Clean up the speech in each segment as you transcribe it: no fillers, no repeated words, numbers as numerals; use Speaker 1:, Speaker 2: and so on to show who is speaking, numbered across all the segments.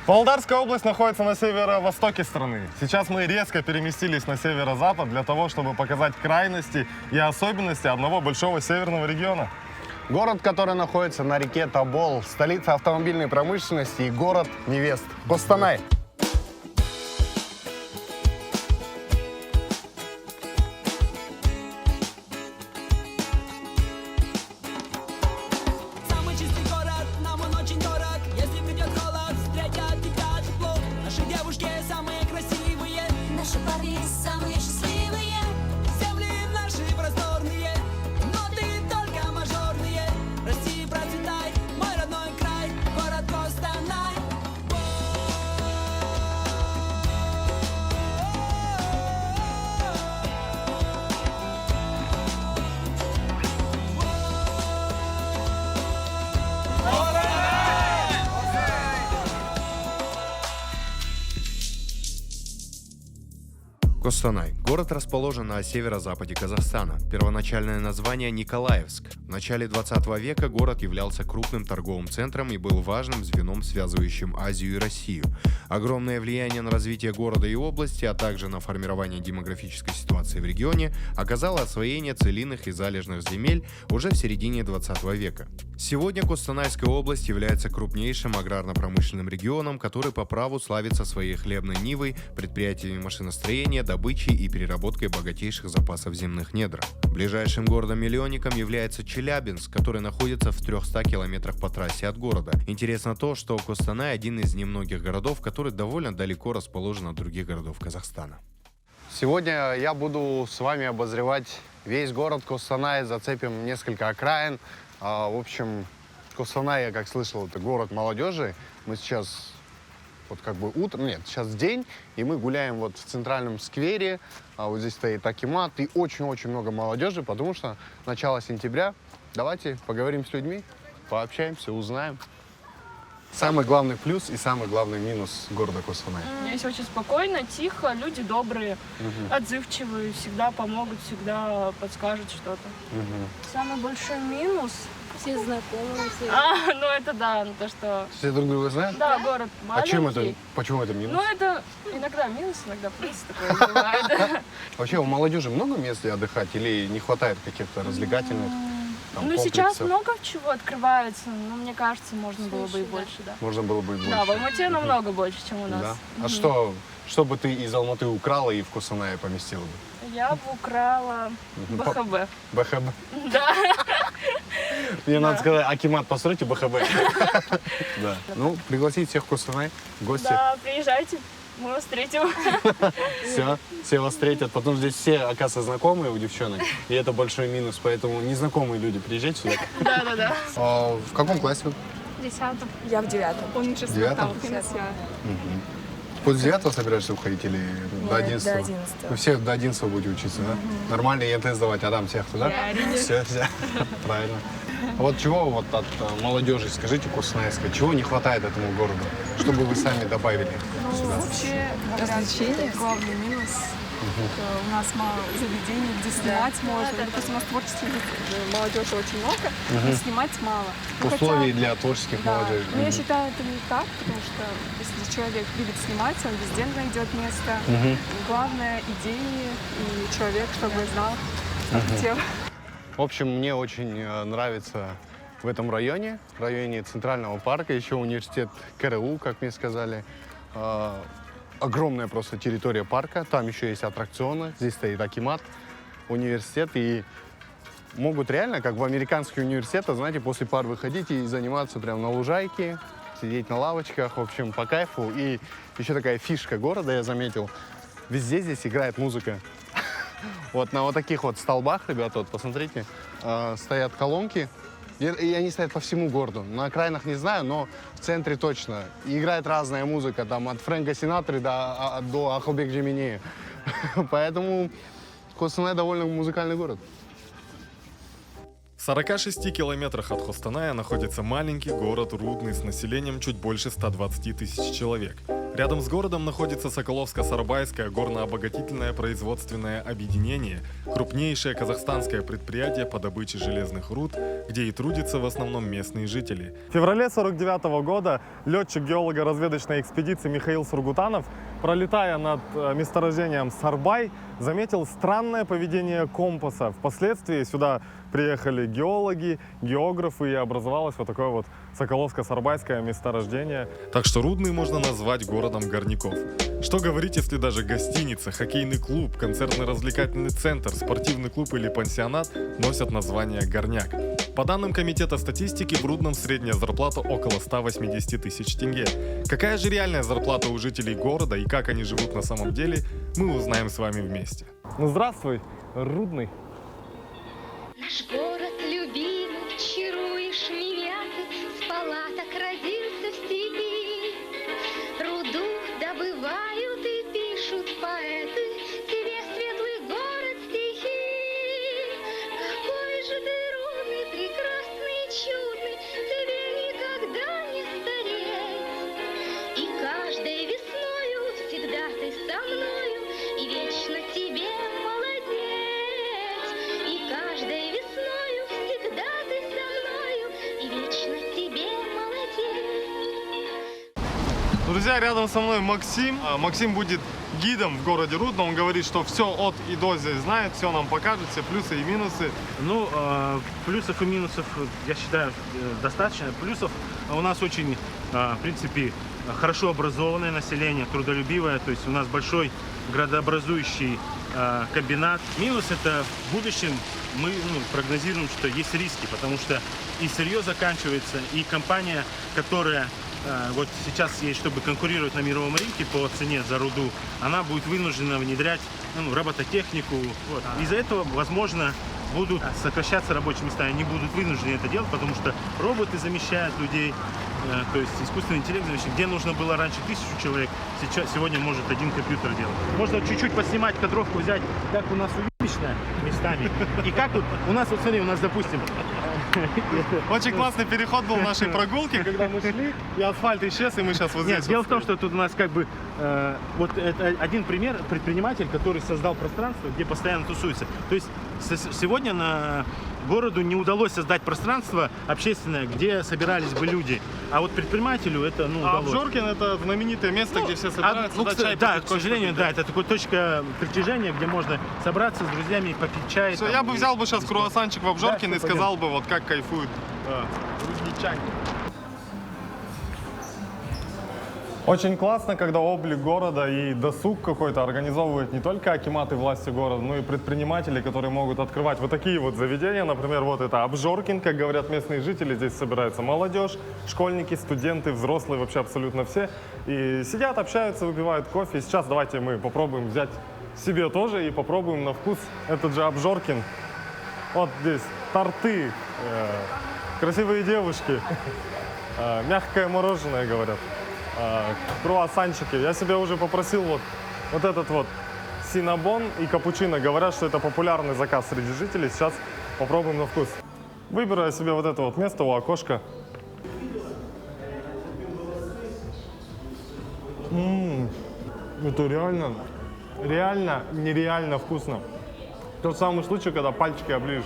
Speaker 1: Павлодарская область находится на северо-востоке страны. Сейчас мы резко переместились на северо-запад для того, чтобы показать крайности и особенности одного большого северного региона.
Speaker 2: Город, который находится на реке Тобол, столица автомобильной промышленности и город невест – Костанай.
Speaker 3: Самый чистый город, нам он очень дорог. Если придет холод, встретят тебя тепло. Наши девушки самые красивые,
Speaker 4: Наши парни самые счастливые.
Speaker 3: земли наши просторные, но ты только мажорные. Расти и процветай, мой родной край, город Костанай.
Speaker 5: Костанай. Город расположен на северо-западе Казахстана. Первоначальное название – Николаевск. В начале 20 века город являлся крупным торговым центром и был важным звеном, связывающим Азию и Россию. Огромное влияние на развитие города и области, а также на формирование демографической ситуации в регионе оказало освоение целинных и залежных земель уже в середине 20 века. Сегодня Костанайская область является крупнейшим аграрно-промышленным регионом, который по праву славится своей хлебной нивой, предприятиями машиностроения, добычей и переработкой богатейших запасов земных недр. Ближайшим городом-миллионником является Челябинск, который находится в 300 километрах по трассе от города. Интересно то, что Костанай – один из немногих городов, который довольно далеко расположен от других городов Казахстана.
Speaker 2: Сегодня я буду с вами обозревать весь город Костанай, зацепим несколько окраин. В общем, Костанай, я как слышал, это город молодежи. Мы сейчас вот как бы утро, нет, сейчас день, и мы гуляем вот в центральном сквере. Вот здесь стоит акимат, и очень-очень много молодежи, потому что начало сентября. Давайте поговорим с людьми, пообщаемся, узнаем. Самый главный плюс и самый главный минус города Костанай.
Speaker 6: Здесь очень спокойно, тихо, люди добрые, отзывчивые, всегда помогут, всегда подскажут что-то. Самый большой минус...
Speaker 4: Все знакомые, все.
Speaker 6: Ну это да, то что...
Speaker 2: Все друг друга знают?
Speaker 6: Да, город
Speaker 2: А
Speaker 6: маленький.
Speaker 2: почему это минус?
Speaker 6: Ну это иногда минус, иногда плюс такое бывает.
Speaker 2: Вообще у молодежи много мест где отдыхать или не хватает каких-то развлекательных там,
Speaker 6: Ну сейчас
Speaker 2: комплексов?
Speaker 6: много чего открывается, но мне кажется, можно было бы и больше, да.
Speaker 2: Можно было бы и больше.
Speaker 6: Да, в Алмате намного больше, чем у нас.
Speaker 2: Да? А что бы ты из Алматы украла и в Костанае поместила бы?
Speaker 6: Я бы украла БХБ.
Speaker 2: БХБ.
Speaker 6: Да.
Speaker 2: Мне надо сказать, акимат, постройте БХБ. Да. Ну, пригласить всех в Костанай, в гости.
Speaker 6: Да, приезжайте, мы вас встретим.
Speaker 2: Все вас встретят. Потом здесь все, оказывается, знакомые у девчонок. И это большой минус, поэтому незнакомые люди, приезжайте сюда.
Speaker 6: Да.
Speaker 2: В каком классе вы?
Speaker 6: 10-м.
Speaker 7: Я в 9-м.
Speaker 6: Он сейчас
Speaker 2: В 9-м? После 9 собираешься уходить или до 11?
Speaker 7: До 11.
Speaker 2: Вы все до 11 будете учиться, да? Нормально ЕНТ сдавать, Адам всех туда? Все. Правильно. А вот чего вот от молодежи, скажите, костанайской, чего не хватает этому городу, чтобы вы сами добавили сюда?
Speaker 8: Вообще, развлечения главный минус. У нас мало заведений, где снимать можно. Допустим, у нас творческих молодежи очень много, но снимать мало. Ну,
Speaker 2: Условий для творческих
Speaker 8: да.
Speaker 2: молодежи.
Speaker 8: Но я считаю, это не так, потому что если человек любит снимать, он везде найдет место. Главное — идеи и человек, чтобы знал, что хотел.
Speaker 2: В общем, мне очень нравится в этом районе Центрального парка, еще университет КРУ, как мне сказали. Огромная просто территория парка, там еще есть аттракционы, здесь стоит акимат, университет, и могут реально, как в американских университетах, знаете, после пар выходить и заниматься прямо на лужайке, сидеть на лавочках, в общем, по кайфу. И еще такая фишка города, я заметил, везде здесь играет музыка. Вот на вот таких вот столбах, ребята, вот посмотрите, стоят колонки, и они стоят по всему городу. На окраинах не знаю, но в центре точно. И играет разная музыка, там от Фрэнка Синатры до Ахлбек Джемини. Поэтому Костанай довольно музыкальный город.
Speaker 1: В 46 километрах от Костаная находится маленький город Рудный с населением чуть больше 120 тысяч человек. Рядом с городом находится Соколовско-Сарбайское горно-обогатительное производственное объединение, крупнейшее казахстанское предприятие по добыче железных руд, где и трудятся в основном местные жители. В феврале 1949 года летчик геолого-разведочной экспедиции Михаил Сургутанов, пролетая над месторождением Сарбай, заметил странное поведение компаса. Впоследствии сюда приехали геологи, географы, и образовалось вот такое вот Соколовско-Сарбайское месторождение. Так что Рудный можно назвать городом горняков. Что говорить, если даже гостиница, хоккейный клуб, концертно-развлекательный центр, спортивный клуб или пансионат носят название «Горняк». По данным Комитета статистики, в Рудном средняя зарплата около 180 тысяч тенге. Какая же реальная зарплата у жителей города и как они живут на самом деле, мы узнаем с вами вместе. Ну здравствуй, Рудный.
Speaker 7: Наш город любимый, чаруешь меня ты, с палаток родился в степи. Руду добывают и пишут поэты, тебе светлый город стихи. Какой же ты Рудный, прекрасный, чудный, тебе никогда не стареть. И каждой весною всегда ты со мною, и вечно тебе молодеть. И каждой весною всегда ты со мною, и вечно тебе молодеть.
Speaker 1: Друзья, рядом со мной Максим. Максим будет гидом в городе Рудном. Он говорит, что все от и до здесь знает, все нам покажет, все плюсы и минусы.
Speaker 9: Ну, плюсов и минусов, я считаю, достаточно. Плюсов у нас очень, в принципе, хорошо образованное население, трудолюбивое. То есть у нас большой градообразующий комбинат. Минус — это в будущем мы прогнозируем, что есть риски, потому что и сырье заканчивается, и компания, которая вот сейчас есть, чтобы конкурировать на мировом рынке по цене за руду, она будет вынуждена внедрять робототехнику. Вот. Из-за этого, возможно, будут сокращаться рабочие места, они будут вынуждены это делать, потому что роботы замещают людей, то есть искусственный интеллект замещает. Где нужно было раньше 1000 человек, сегодня может один компьютер делать. Можно чуть-чуть поснимать кадровку, взять, как у нас увеличено местами. И как вот у нас, вот смотри, у нас, допустим,
Speaker 1: Очень классный переход был в нашей прогулке, когда мы шли, и асфальт исчез, и мы сейчас вот здесь.
Speaker 9: Нет, дело в том, что тут у нас как бы вот это один пример, предприниматель, который создал пространство, где постоянно тусуется. То есть сегодня городу не удалось создать пространство общественное, где собирались бы люди. А вот предпринимателю это удалось.
Speaker 1: Обжоркин — это знаменитое место, где все собираются.
Speaker 9: Да, к сожалению, да, это такая точка притяжения, где можно собраться с друзьями и попить чай.
Speaker 1: Все, я бы взял бы сейчас круассанчик в Обжоркин и сказал бы, вот как кайфуют рудничане. Очень классно, когда облик города и досуг какой-то организовывают не только акиматы власти города, но и предприниматели, которые могут открывать вот такие вот заведения. Например, вот это Обжоркин, как говорят местные жители. Здесь собирается молодежь, школьники, студенты, взрослые, вообще абсолютно все. И сидят, общаются, выпивают кофе. И сейчас давайте мы попробуем взять себе тоже и попробуем на вкус этот же Обжоркин. Вот здесь торты, красивые девушки, мягкое мороженое, говорят. Круассанчики. Я себе уже попросил вот этот вот синнабон и капучино. Говорят, что это популярный заказ среди жителей. Сейчас попробуем на вкус. Выберу я себе вот это вот место у окошка. Это реально нереально вкусно. Тот самый случай, когда пальчики оближешь.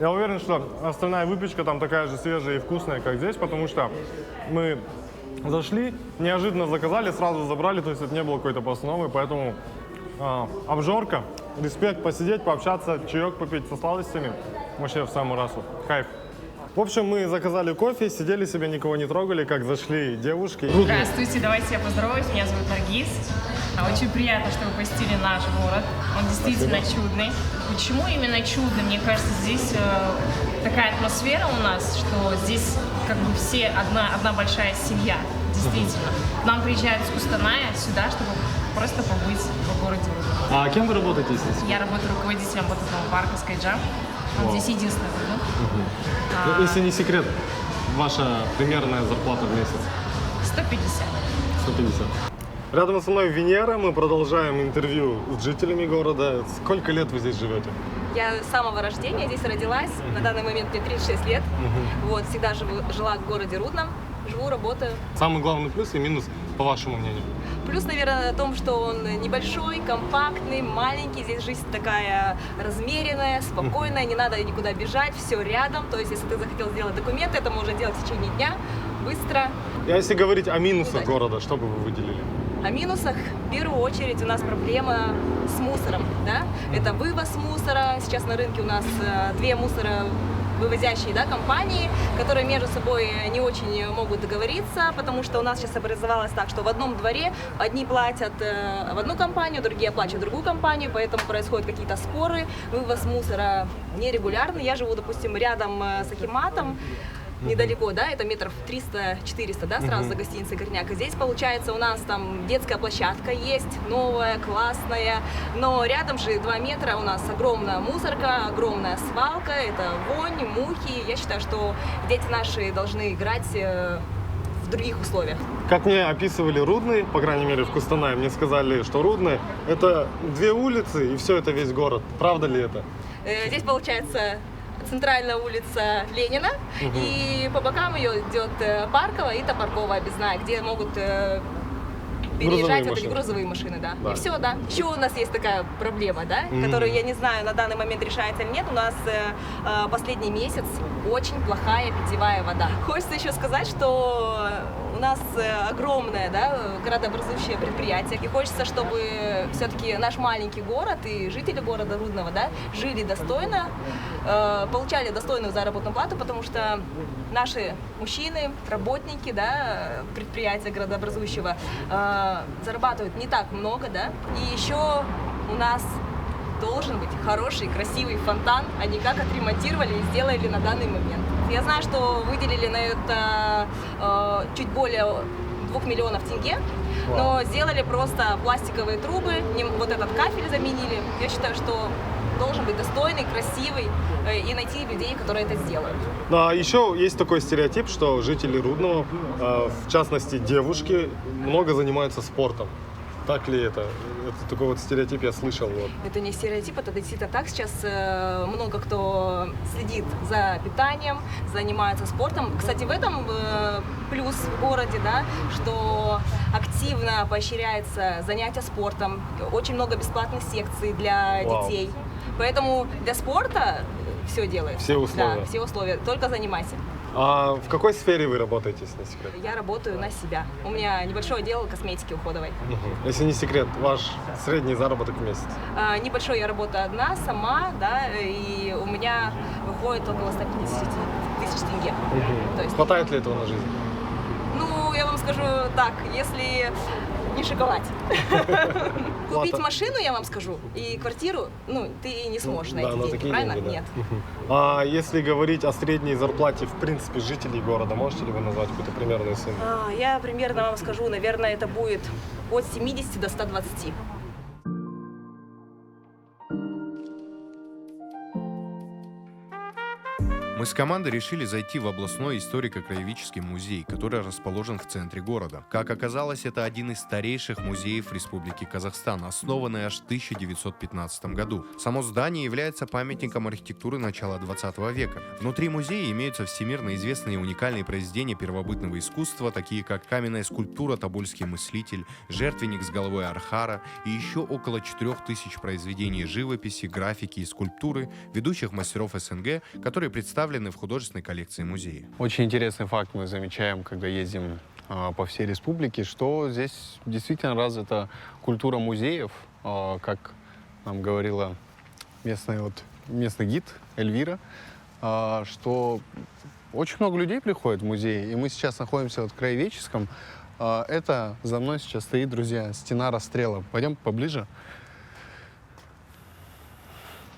Speaker 1: Я уверен, что остальная выпечка там такая же свежая и вкусная, как здесь, потому что мы зашли, неожиданно заказали, сразу забрали, то есть это не было какой-то постановой, поэтому обжорка, респект, посидеть, пообщаться, чаек попить со сладостями, вообще в самый раз, кайф. В общем, мы заказали кофе, сидели себе, никого не трогали, как зашли девушки.
Speaker 10: Здравствуйте, давайте я поздороваюсь, меня зовут Наргиз. Очень приятно, что вы посетили наш город, он действительно чудный. Почему именно чудный? Мне кажется, здесь такая атмосфера у нас, что здесь как бы все одна большая семья, действительно. К нам приезжают из Кустаная сюда, чтобы просто побыть в городе Рудном.
Speaker 1: А кем вы работаете здесь?
Speaker 10: Я работаю руководителем батутного парка Skyjump. Он здесь единственный.
Speaker 1: Если не секрет, ваша примерная зарплата в месяц?
Speaker 10: 150.
Speaker 1: 150. Рядом со мной Венера, мы продолжаем интервью с жителями города. Сколько лет вы здесь живете?
Speaker 11: Я с самого рождения здесь родилась, на данный момент мне 36 лет. Вот, всегда жила в городе Рудном. живу, работаю.
Speaker 1: Самый главный плюс и минус, по вашему мнению?
Speaker 11: Плюс, наверное, в том, что он небольшой, компактный, маленький. Здесь жизнь такая размеренная, спокойная, не надо никуда бежать, все рядом. То есть, если ты захотел сделать документы, это можно делать в течение дня, быстро.
Speaker 1: А если говорить о минусах
Speaker 11: Удачи.
Speaker 1: города, что бы вы выделили?
Speaker 11: О минусах, в первую очередь, у нас проблема с мусором. Да? Это вывоз мусора. Сейчас на рынке у нас две мусоровывозящие, да, компании, которые между собой не очень могут договориться, потому что у нас сейчас образовалось так, что в одном дворе одни платят в одну компанию, другие оплачивают другую компанию, поэтому происходят какие-то споры, вывоз мусора нерегулярный. Я живу, допустим, рядом с Акиматом, недалеко, да, это метров 300-400, да, сразу за гостиницей «Горняк». И здесь, получается, у нас там детская площадка есть, новая, классная, но рядом же 2 метра у нас огромная мусорка, огромная свалка, это вонь, мухи. Я считаю, что дети наши должны играть в других условиях.
Speaker 1: Как мне описывали Рудный, по крайней мере в Кустанае, мне сказали, что Рудный — это 2 улицы и все это весь город. Правда ли это?
Speaker 11: Здесь, получается, центральная улица Ленина, и по бокам ее идет Парковая и Топорковая объездная, где могут переезжать вот эти грузовые машины, да. И все, да. Еще у нас есть такая проблема, да, которую, я не знаю, на данный момент решается или нет. У нас последний месяц очень плохая питьевая вода. Хочется еще сказать, что у нас огромное, да, городообразующее предприятие, и хочется, чтобы все-таки наш маленький город и жители города Рудного, да, жили достойно, получали достойную заработную плату, потому что наши мужчины, работники, да, предприятия городообразующего зарабатывают не так много, да, и еще у нас должен быть хороший, красивый фонтан, а не как отремонтировали и сделали на данный момент. Я знаю, что выделили на это чуть более 2 миллионов тенге, но сделали просто пластиковые трубы, вот этот кафель заменили. Я считаю, что должен быть достойный, красивый, и найти людей, которые это сделают.
Speaker 1: А еще есть такой стереотип, что жители Рудного, в частности девушки, много занимаются спортом. Так ли это? Это такой вот стереотип я слышал. Вот.
Speaker 11: Это не стереотип, это действительно так. Сейчас много кто следит за питанием, занимается спортом. Кстати, в этом плюс в городе, да, что активно поощряется занятие спортом. Очень много бесплатных секций для детей. Поэтому для спорта все делается.
Speaker 1: Все условия.
Speaker 11: Да, все условия. Только занимайся.
Speaker 1: А в какой сфере вы работаете, если не секрет?
Speaker 11: Я работаю на себя. У меня небольшой отдел косметики уходовой.
Speaker 1: Если не секрет, ваш средний заработок в месяц?
Speaker 11: Небольшой, я работаю одна, сама, да, и у меня выходит около 150 тысяч тенге. То есть,
Speaker 1: хватает ли этого на жизнь?
Speaker 11: Ну, я вам скажу так, если не шиковать. Купить машину, я вам скажу, и квартиру, ну, ты не сможешь на эти деньги, правильно?
Speaker 1: Деньги, да.
Speaker 11: Нет.
Speaker 1: А если говорить о средней зарплате, в принципе, жителей города, можете ли вы назвать какую-то примерную сумму?
Speaker 11: Я примерно вам скажу, наверное, это будет от 70 до 120.
Speaker 5: Мы с командой решили зайти в областной историко-краеведческий музей, который расположен в центре города. Как оказалось, это один из старейших музеев Республики Казахстан, основанный аж в 1915 году. Само здание является памятником архитектуры начала 20 века. Внутри музея имеются всемирно известные и уникальные произведения первобытного искусства, такие как каменная скульптура «Тобольский мыслитель», жертвенник с головой Архара и еще около 4000 произведений живописи, графики и скульптуры ведущих мастеров СНГ, которые представлены в художественной коллекции музея.
Speaker 2: Очень интересный факт мы замечаем, когда ездим по всей республике, что здесь действительно развита культура музеев, как нам говорила местный гид Эльвира, что очень много людей приходит в музей, и мы сейчас находимся в краеведческом. Это за мной сейчас стоит, друзья, стена расстрела. Пойдем поближе.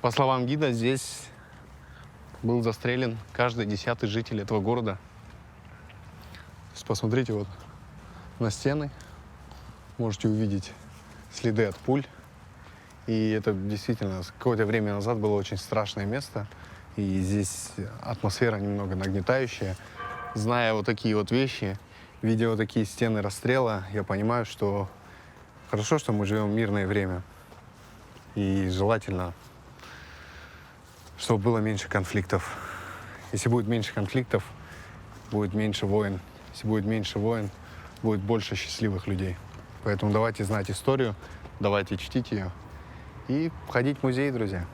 Speaker 2: По словам гида, здесь был застрелен каждый 10-й житель этого города. Посмотрите вот на стены. Можете увидеть следы от пуль. И это действительно какое-то время назад было очень страшное место. И здесь атмосфера немного нагнетающая. Зная вот такие вот вещи, видя вот такие стены расстрела, я понимаю, что хорошо, что мы живем в мирное время. И желательно, чтобы было меньше конфликтов. Если будет меньше конфликтов, будет меньше войн. если будет меньше войн, будет больше счастливых людей. Поэтому давайте знать историю, давайте чтить ее и ходить в музей, друзья.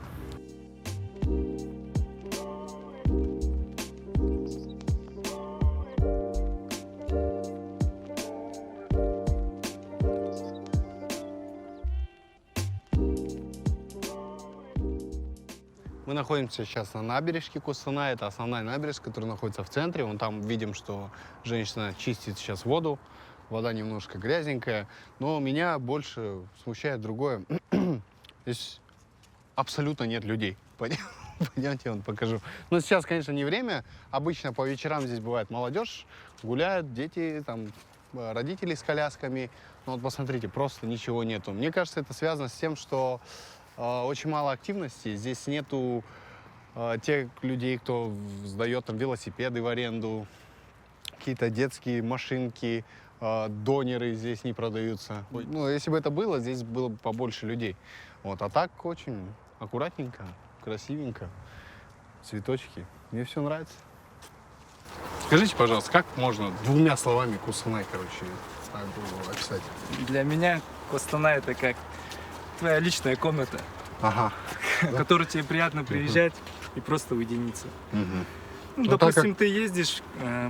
Speaker 2: Мы находимся сейчас на набережке Кустаная. Это основная набережная, которая находится в центре. Вон там видим, что женщина чистит сейчас воду. Вода немножко грязненькая. Но меня больше смущает другое. Здесь абсолютно нет людей. Пойдемте, я вам покажу. Но сейчас, конечно, не время. Обычно по вечерам здесь бывает молодежь. Гуляют дети, там, родители с колясками. Но вот посмотрите, просто ничего нету. Мне кажется, это связано с тем, что очень мало активности. Здесь нету тех людей, кто сдает там велосипеды в аренду, какие-то детские машинки, донеры здесь не продаются. Ну, если бы это было, здесь было бы побольше людей. Вот. А так очень аккуратненько, красивенько, цветочки. Мне все нравится. Скажите, пожалуйста, как можно двумя словами Кустанай, короче, описать?
Speaker 12: Для меня Кустанай — это как твоя личная комната, в которую тебе приятно приезжать и просто уединиться. Ну, допустим, ты ездишь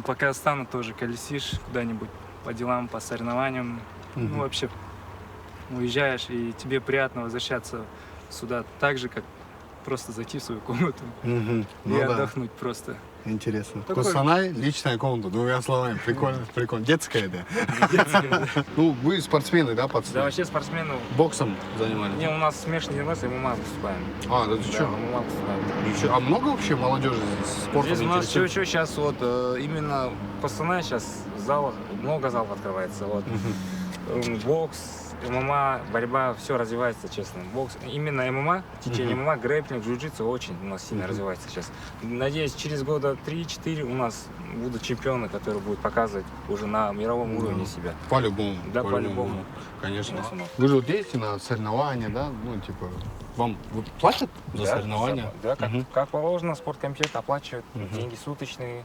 Speaker 12: по Казахстану, тоже колесишь куда-нибудь по делам, по соревнованиям, ну, вообще уезжаешь, и тебе приятно возвращаться сюда так же, как просто зайти в свою комнату и отдохнуть просто.
Speaker 2: Интересно. Кустанай — личная комната, двумя словами. Прикольно, прикольно. Детская, да?
Speaker 12: Детская, да.
Speaker 2: Ну, вы спортсмены, да, пацаны?
Speaker 12: Да, вообще спортсмены.
Speaker 2: Боксом занимались?
Speaker 12: Не, у нас смешанные ремесла, ММА выступаем.
Speaker 2: А, да ты что?
Speaker 12: ММА выступаем.
Speaker 2: А много вообще молодежи здесь спортом
Speaker 12: Здесь у нас
Speaker 2: интересует?
Speaker 12: что сейчас вот именно Кустанай сейчас залов, много залов открывается. Вот. Бокс, ММА, борьба, все развивается, честно. Бокс, именно ММА, течение ММА, грэпплинг, джиу-джитсу очень у нас сильно развивается сейчас. Надеюсь, через года 3-4 у нас будут чемпионы, которые будут показывать уже на мировом уровне себя.
Speaker 2: По-любому.
Speaker 12: Да, по-любому.
Speaker 2: Конечно. Вы же вот ездите на соревнования, да? Ну, типа, вам платят за соревнования?
Speaker 12: Да, как положено, спорткомитет оплачивает деньги суточные,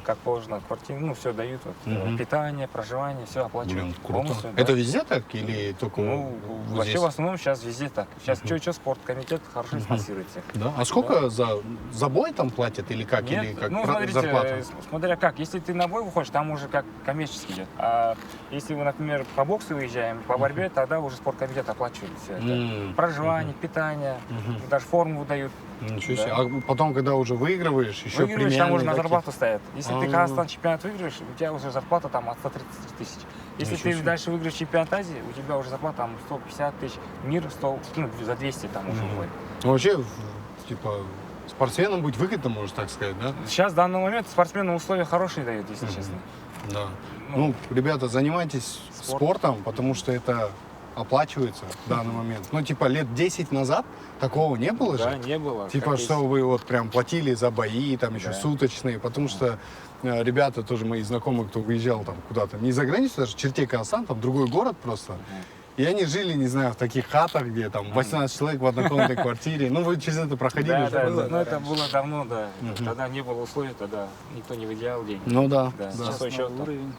Speaker 12: как положено, квартиру, ну, все дают, вот, питание, проживание, все оплачивают.
Speaker 2: Блин, круто.
Speaker 12: Полностью,
Speaker 2: Это везде так или только
Speaker 12: ну,
Speaker 2: вот
Speaker 12: вообще
Speaker 2: здесь?
Speaker 12: в основном сейчас везде так. Сейчас что спорткомитет хорошо спонсирует всех.
Speaker 2: Да? А сколько за бой там платят или как?
Speaker 12: Нет,
Speaker 2: или как
Speaker 12: ну, смотрите,
Speaker 2: зарплата?
Speaker 12: смотря как. Если ты на бой выходишь, там уже как коммерческий идет. А если вы, например, по боксу выезжаем, по борьбе, тогда уже спорткомитет оплачивает все это. Проживание, питание, даже форму выдают.
Speaker 2: Ничего себе. А потом, когда уже выигрываешь, еще
Speaker 12: выигрываешь, там уже на
Speaker 2: такие?
Speaker 12: зарплату стоят. Если ты Казахстан чемпионат выигрываешь, у тебя уже зарплата там от 130 тысяч. Если ты дальше выиграешь чемпионат Азии, у тебя уже зарплата там 150 тысяч, мир 100, ну, за 200 там уже уходит.
Speaker 2: Ну, вообще, типа, спортсменам быть выгодно, можно так сказать, да?
Speaker 12: Сейчас в данный момент спортсмены условия хорошие дают, если честно.
Speaker 2: Да. Ну, ребята, занимайтесь спортом, потому что это оплачивается в данный момент. Ну, типа, лет 10 назад такого не было же?
Speaker 12: Да, не было.
Speaker 2: Типа, что вы вот прям платили за бои, там еще суточные, потому что ребята, тоже мои знакомые, кто выезжал там куда-то, не за границу, даже Чертей Казахстан, там другой город просто. И они жили, не знаю, в таких хатах, где там 18 человек в однокомнатной квартире. Ну, вы через это проходили?
Speaker 12: Да, ну это было давно, да. Тогда не было условий, тогда никто не выделял деньги.
Speaker 2: Ну да.
Speaker 12: Сейчас еще уровень.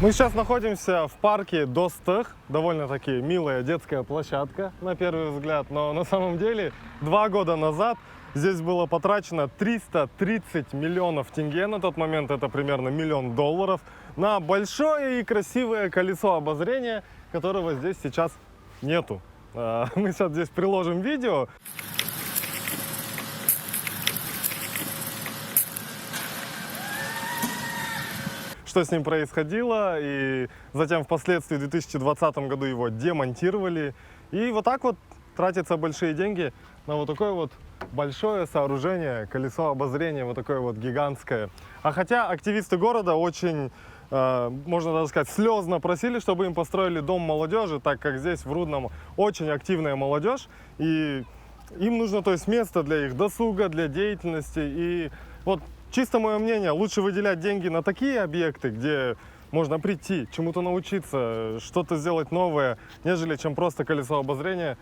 Speaker 1: Мы сейчас находимся в парке Достых. Довольно-таки милая детская площадка, на первый взгляд. Но на самом деле 2 года назад здесь было потрачено 330 миллионов тенге. На тот момент это примерно $1 миллион. На большое и красивое колесо обозрения, которого здесь сейчас нету. Мы сейчас здесь приложим видео. Что с ним происходило, и затем впоследствии в 2020 году его демонтировали. И вот так вот тратятся большие деньги на вот такое вот большое сооружение, колесо обозрения, вот такое вот гигантское. А хотя активисты города очень, можно даже сказать, слезно просили, чтобы им построили дом молодежи, так как здесь в Рудном очень активная молодежь, и им нужно, то есть, место для их досуга, для деятельности. И вот чисто мое мнение, лучше выделять деньги на такие объекты, где можно прийти, чему-то научиться, что-то сделать новое, нежели чем просто колесо обозрения,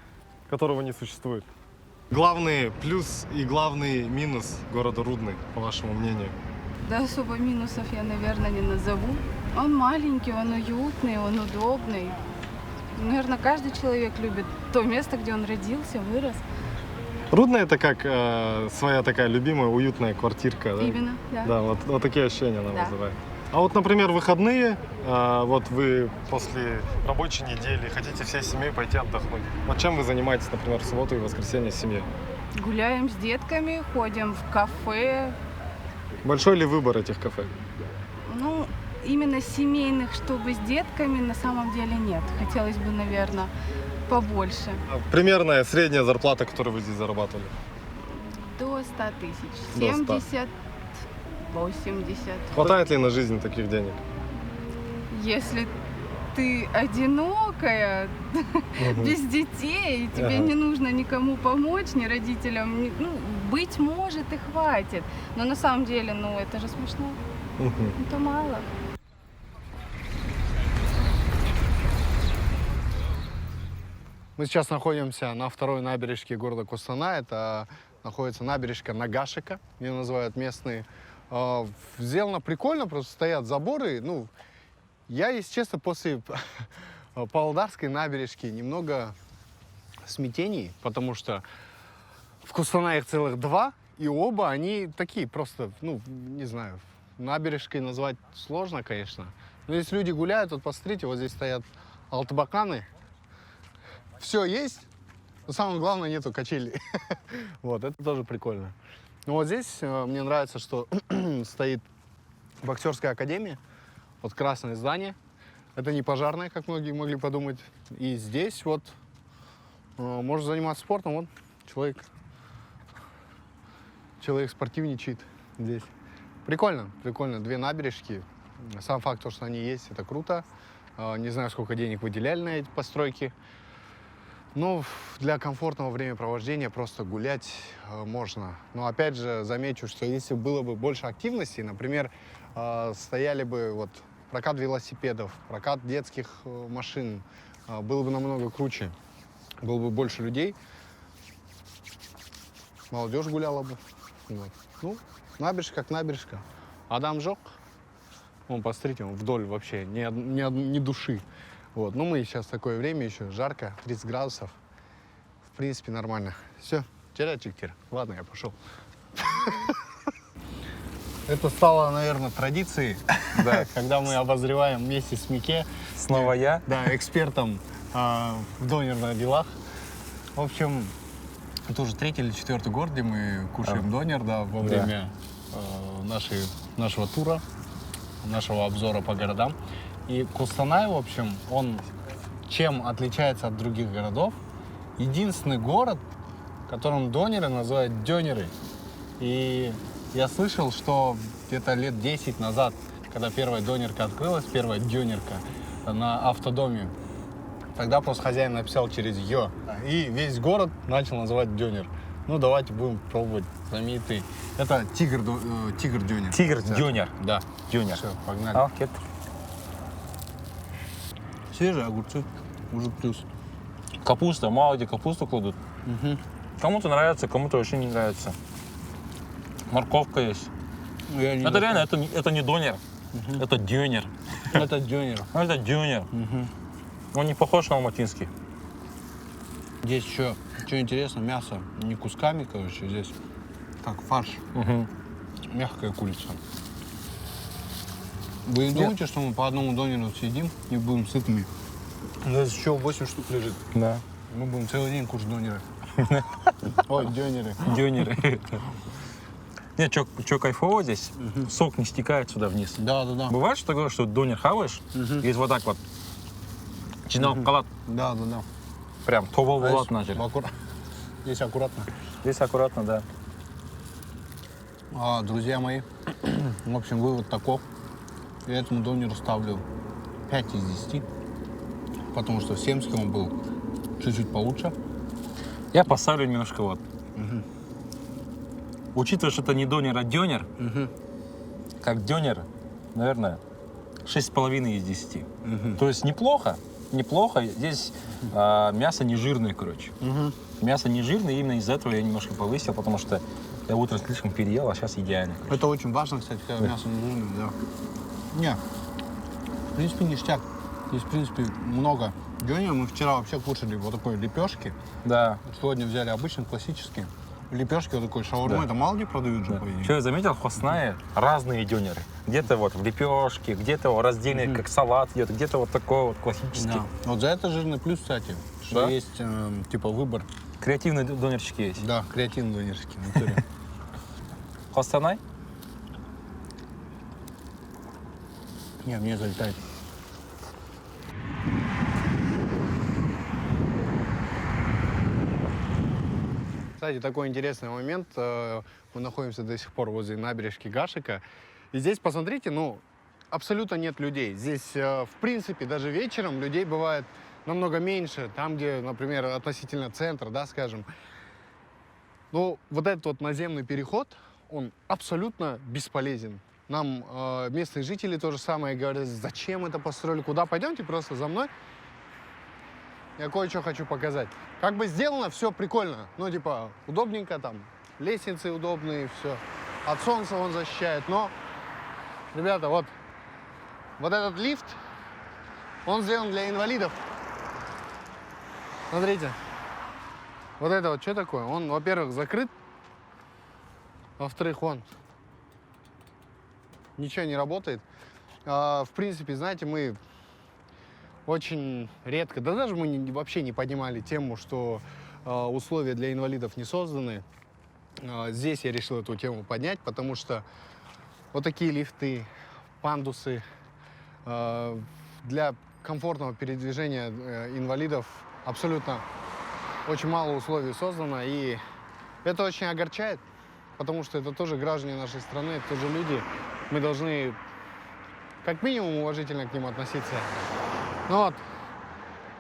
Speaker 1: которого не существует. Главный плюс и главный минус города Рудный, по вашему мнению?
Speaker 8: Да особо минусов я, наверное, не назову. Он маленький, он уютный, он удобный. Наверное, каждый человек любит то место, где он родился, вырос.
Speaker 1: Рудный — это как своя такая любимая уютная квартирка, да?
Speaker 8: Именно, да.
Speaker 1: Да, вот такие ощущения она
Speaker 8: Да.
Speaker 1: вызывает. А вот, например, выходные, вот вы после рабочей недели хотите всей семьей пойти отдохнуть. Вот чем вы занимаетесь, например, в субботу и воскресенье с семьей?
Speaker 8: Гуляем с детками, ходим в кафе.
Speaker 1: Большой ли выбор этих кафе?
Speaker 8: Ну, именно семейных, чтобы с детками, на самом деле нет. Хотелось бы, наверное, побольше.
Speaker 1: Примерная средняя зарплата, которую вы здесь зарабатывали?
Speaker 8: До 100 тысяч.
Speaker 1: До 100.
Speaker 8: 70, 80.
Speaker 1: Хватает ли на жизнь таких денег?
Speaker 8: Если ты одинокая, без детей, и тебе не нужно никому помочь, ни родителям, ну, быть может и хватит. Но на самом деле, ну, это же смешно. Это мало.
Speaker 2: Мы сейчас находимся на второй набережке города Кустанай. Это находится набережка Нагашика, ее называют местные. Сделано прикольно, просто стоят заборы. Ну, я, если честно, после Павлодарской набережки немного в смятении, потому что в Кустанае их целых два, и оба они такие просто, ну, не знаю, набережкой назвать сложно, конечно. Но если люди гуляют, вот посмотрите, вот здесь стоят алтыбаканы. Все есть, но самое главное, нету качелей. Вот, это тоже прикольно. Ну вот здесь мне нравится, что стоит боксерская академия, вот красное здание. Это не пожарное, как многие могли подумать. И здесь вот можно заниматься спортом. Вот человек спортивничает здесь. Прикольно, прикольно. Две набережки. Сам факт, что они есть, это круто. Не знаю, сколько денег выделяли на эти постройки. Но для комфортного времяпровождения просто гулять можно. Но опять же замечу, что если было бы больше активности, например, стояли бы вот прокат велосипедов, прокат детских машин, было бы намного круче. Было бы больше людей, молодежь гуляла бы. Вот. Ну, набережка как набережка. Адам жёг. Вон, посмотрите, он вдоль вообще, ни души. Вот. Ну, мы сейчас такое время еще, жарко, 30 градусов. В принципе, нормально. Все, тирачик-тир. Ладно, я пошел. Это стало, наверное, традицией, да, когда мы обозреваем вместе с Мике.
Speaker 12: Снова я?
Speaker 2: Да, экспертом в донерных делах. В общем, это уже 3-й или 4-й год, где мы кушаем донер, да, во время нашего тура, нашего обзора по городам. И Кустанай, в общем, он чем отличается от других городов? Единственный город, в котором донеры называют дёнеры. И я слышал, что где-то лет 10 назад, когда первая донерка открылась, первая дёнерка на автодоме, тогда просто хозяин написал через «ё». И весь город начал называть дёнер. Ну, давайте будем пробовать знаменитый. Это тигр-дёнер.
Speaker 12: Тигр-дёнер?
Speaker 2: Да.
Speaker 12: Дёнер.
Speaker 2: Все, погнали.
Speaker 12: Окей.
Speaker 2: Свежие огурцы, уже плюс.
Speaker 12: Капуста, мало где капусту кладут. Кому-то нравится, кому-то вообще не нравится. Морковка есть. Это реально, это не донер, это дёнер.
Speaker 2: Это дёнер.
Speaker 12: Это дёнер. Он не похож на алматинский.
Speaker 2: Здесь еще, что интересно, мясо не кусками, короче, здесь как фарш. Мягкая курица. Вы не думаете, что мы по одному донеру съедим и будем сытыми? У нас еще 8 штук лежит.
Speaker 12: Да.
Speaker 2: Мы будем целый день кушать донеры. Ой, дёнеры.
Speaker 12: Дёнеры. Нет, что кайфово здесь, сок не стекает сюда вниз.
Speaker 2: Да.
Speaker 12: Бывает что такое, что донер хаваешь, и вот так вот, чинал калат.
Speaker 2: Да.
Speaker 12: Прям товал начали.
Speaker 2: Здесь аккуратно.
Speaker 12: Здесь аккуратно, да.
Speaker 2: Друзья мои, в общем, вывод таков. Я этому донеру ставлю 5 из 10, потому что в Семске он был чуть-чуть получше.
Speaker 12: Я поставлю немножко вот. Учитывая, что это не донер, а дёнер, как дёнер, наверное, 6,5 из 10. То есть неплохо,
Speaker 13: неплохо. Здесь мясо не жирное, короче. Мясо не жирное, именно из-за этого я немножко повысил, потому что я утром слишком переел, а сейчас идеально. Короче.
Speaker 2: Это очень важно, кстати, когда мясо не жирное, да. Не, в принципе, ништяк. Здесь, в принципе, много дёня. Мы вчера вообще кушали вот такой лепешки.
Speaker 13: Да.
Speaker 2: Сегодня взяли обычные, классические. Лепешки вот такой шаурмы, да. Это мало где продают же, по идее.
Speaker 13: Что я заметил, в Хоснае разные дёнеры. Где-то вот в лепешке, где-то раздельный, как салат идет, где-то вот такой вот классический.
Speaker 2: Да. Вот за это жирный плюс, кстати, что
Speaker 13: да?
Speaker 2: есть типа выбор.
Speaker 13: Креативные донерчики есть.
Speaker 2: Да, креативные донерчики.
Speaker 13: Хостанай?
Speaker 2: Не, мне залетает. Кстати, такой интересный момент. Мы находимся до сих пор возле набережки Гашика. И здесь, посмотрите, ну, абсолютно нет людей. Здесь, в принципе, даже вечером людей бывает намного меньше. Там, где, например, относительно центра, да, скажем. Ну, вот этот вот наземный переход, он абсолютно бесполезен. Нам местные жители то же самое говорят, зачем это построили, куда пойдемте просто за мной. Я кое-что хочу показать. Как бы сделано, все прикольно. Ну, типа, удобненько там, лестницы удобные, все. От солнца он защищает. Но, ребята, вот этот лифт, он сделан для инвалидов. Смотрите. Вот это вот что такое? Он, во-первых, закрыт. Во-вторых, он ничего не работает. В принципе, знаете, мы очень редко, да даже мы вообще не поднимали тему, что условия для инвалидов не созданы. Здесь я решил эту тему поднять, потому что вот такие лифты, пандусы для комфортного передвижения инвалидов абсолютно очень мало условий создано. И это очень огорчает, потому что это тоже граждане нашей страны, это тоже люди. Мы должны как минимум уважительно к ним относиться. Ну вот,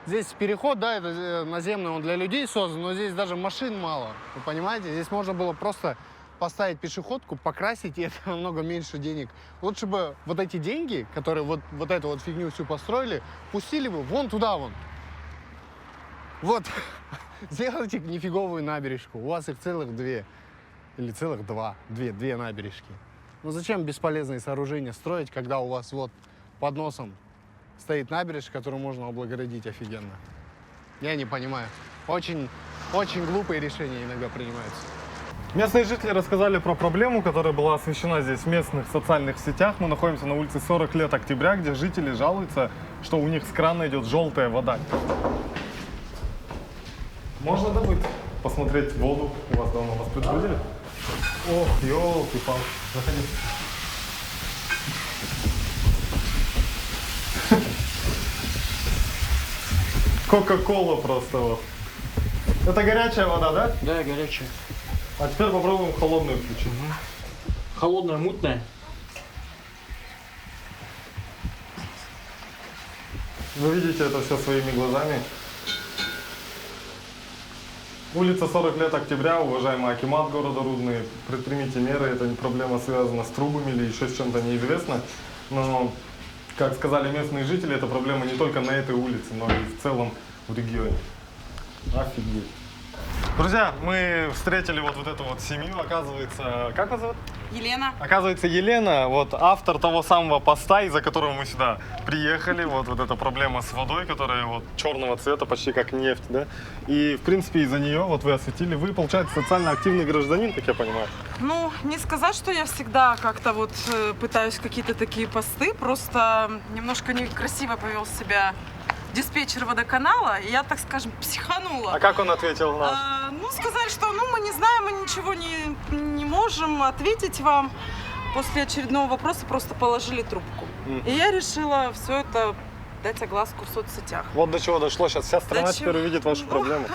Speaker 2: здесь переход, да, это наземный, он для людей создан, но здесь даже машин мало, вы понимаете? Здесь можно было просто поставить пешеходку, покрасить, и это намного меньше денег. Лучше бы вот эти деньги, которые вот эту вот фигню всю построили, пустили бы вон туда вон. Вот, сделайте нифиговую набережку, у вас их целых две, или целых две набережки. Ну зачем бесполезные сооружения строить, когда у вас вот под носом стоит набережная, которую можно облагородить офигенно? Я не понимаю. Очень глупые решения иногда принимаются.
Speaker 1: Местные жители рассказали про проблему, которая была освещена здесь в местных социальных сетях. Мы находимся на улице 40 лет октября, где жители жалуются, что у них с крана идет желтая вода. Можно добыть, посмотреть воду. У вас дома вас предупредили? Ох, ёлки-палки. Заходи. Кока-кола просто вот. Это горячая вода, да?
Speaker 12: Да, горячая.
Speaker 1: А теперь попробуем холодную включить.
Speaker 12: Холодная, мутная.
Speaker 1: Вы видите это все своими глазами. Улица 40 лет октября, уважаемый акимат города Рудный, предпримите меры, это не проблема связана с трубами или еще с чем-то неизвестно, но, как сказали местные жители, это проблема не только на этой улице, но и в целом в регионе. Офигеть. Друзья, мы встретили вот эту вот семью, оказывается, как вас зовут?
Speaker 14: Елена.
Speaker 1: Оказывается, Елена, вот автор того самого поста, из-за которого мы сюда приехали, вот эта проблема с водой, которая вот черного цвета, почти как нефть, да, и, в принципе, из-за нее, вот вы осветили, вы, получается, социально активный гражданин, как я понимаю.
Speaker 14: Ну, не сказать, что я всегда как-то вот пытаюсь какие-то такие посты, просто немножко некрасиво повел себя диспетчер водоканала, и я, так скажем, психанула.
Speaker 1: А как он ответил нас?
Speaker 14: Ну, сказали, что мы не знаем, мы ничего не можем ответить вам. После очередного вопроса просто положили трубку. И я решила все это дать огласку в соцсетях.
Speaker 1: Вот до чего дошло, сейчас вся страна теперь увидит вашу проблему.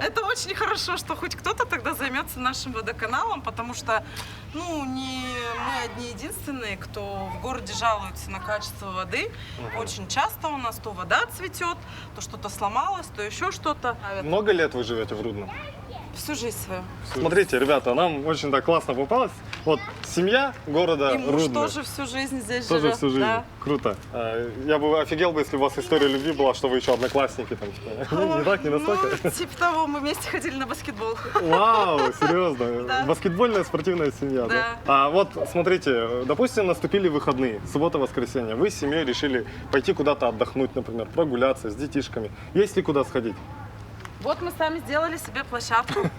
Speaker 14: Это очень хорошо, что хоть кто-то тогда займется нашим водоканалом, потому что, ну, не мы одни единственные, кто в городе жалуется на качество воды. Очень часто у нас то вода цветет, то что-то сломалось, то еще что-то.
Speaker 1: Много лет вы живете в Рудном?
Speaker 14: всю жизнь свою.
Speaker 1: Смотрите, ребята, нам очень так классно попалось. Вот семья города
Speaker 14: И муж
Speaker 1: Рудный.
Speaker 14: тоже всю жизнь здесь
Speaker 1: Тоже
Speaker 14: живет.
Speaker 1: всю жизнь.
Speaker 14: Да.
Speaker 1: Круто. Я бы офигел бы, если у вас история любви была, что вы еще одноклассники там. Не так, не настолько.
Speaker 14: Ну, типа того, мы вместе ходили на баскетбол.
Speaker 1: Вау, серьезно.
Speaker 14: Да.
Speaker 1: Баскетбольная спортивная семья, да?
Speaker 14: Да.
Speaker 1: А вот смотрите, допустим, наступили выходные, суббота-воскресенье. Вы с семьей решили пойти куда-то отдохнуть, например, прогуляться с детишками. Есть ли куда сходить?
Speaker 14: Вот мы сами сделали себе площадку.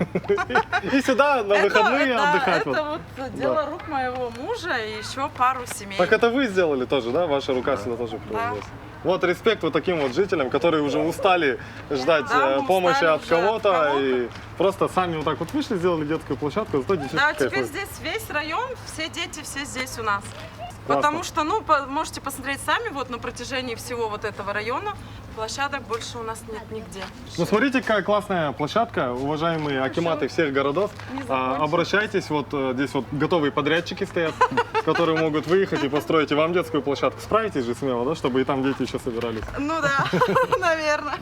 Speaker 1: И сюда на выходные отдыхать.
Speaker 14: Это вот дело рук моего мужа и еще пару семей.
Speaker 1: Так это вы сделали тоже, да? Ваша рука сюда тоже привелась. Вот респект вот таким вот жителям, которые уже устали ждать
Speaker 14: Да, мы
Speaker 1: помощи
Speaker 14: устали
Speaker 1: от
Speaker 14: уже от
Speaker 1: кого-то
Speaker 14: кого-то.
Speaker 1: и просто сами вот так вот вышли, сделали детскую площадку, зато детишки
Speaker 14: Да, теперь
Speaker 1: кайфуют.
Speaker 14: здесь весь район, все дети, все здесь у нас.
Speaker 1: Классно.
Speaker 14: Потому что, ну, можете посмотреть сами, вот на протяжении всего вот этого района площадок больше у нас нет нигде.
Speaker 1: Ну смотрите, какая классная площадка, уважаемые акиматы всех городов. Обращайтесь, вот здесь вот готовые подрядчики стоят, которые могут выехать и построить и вам детскую площадку. Справитесь же смело, да, чтобы и там дети еще собирались.
Speaker 14: Ну да, наверное.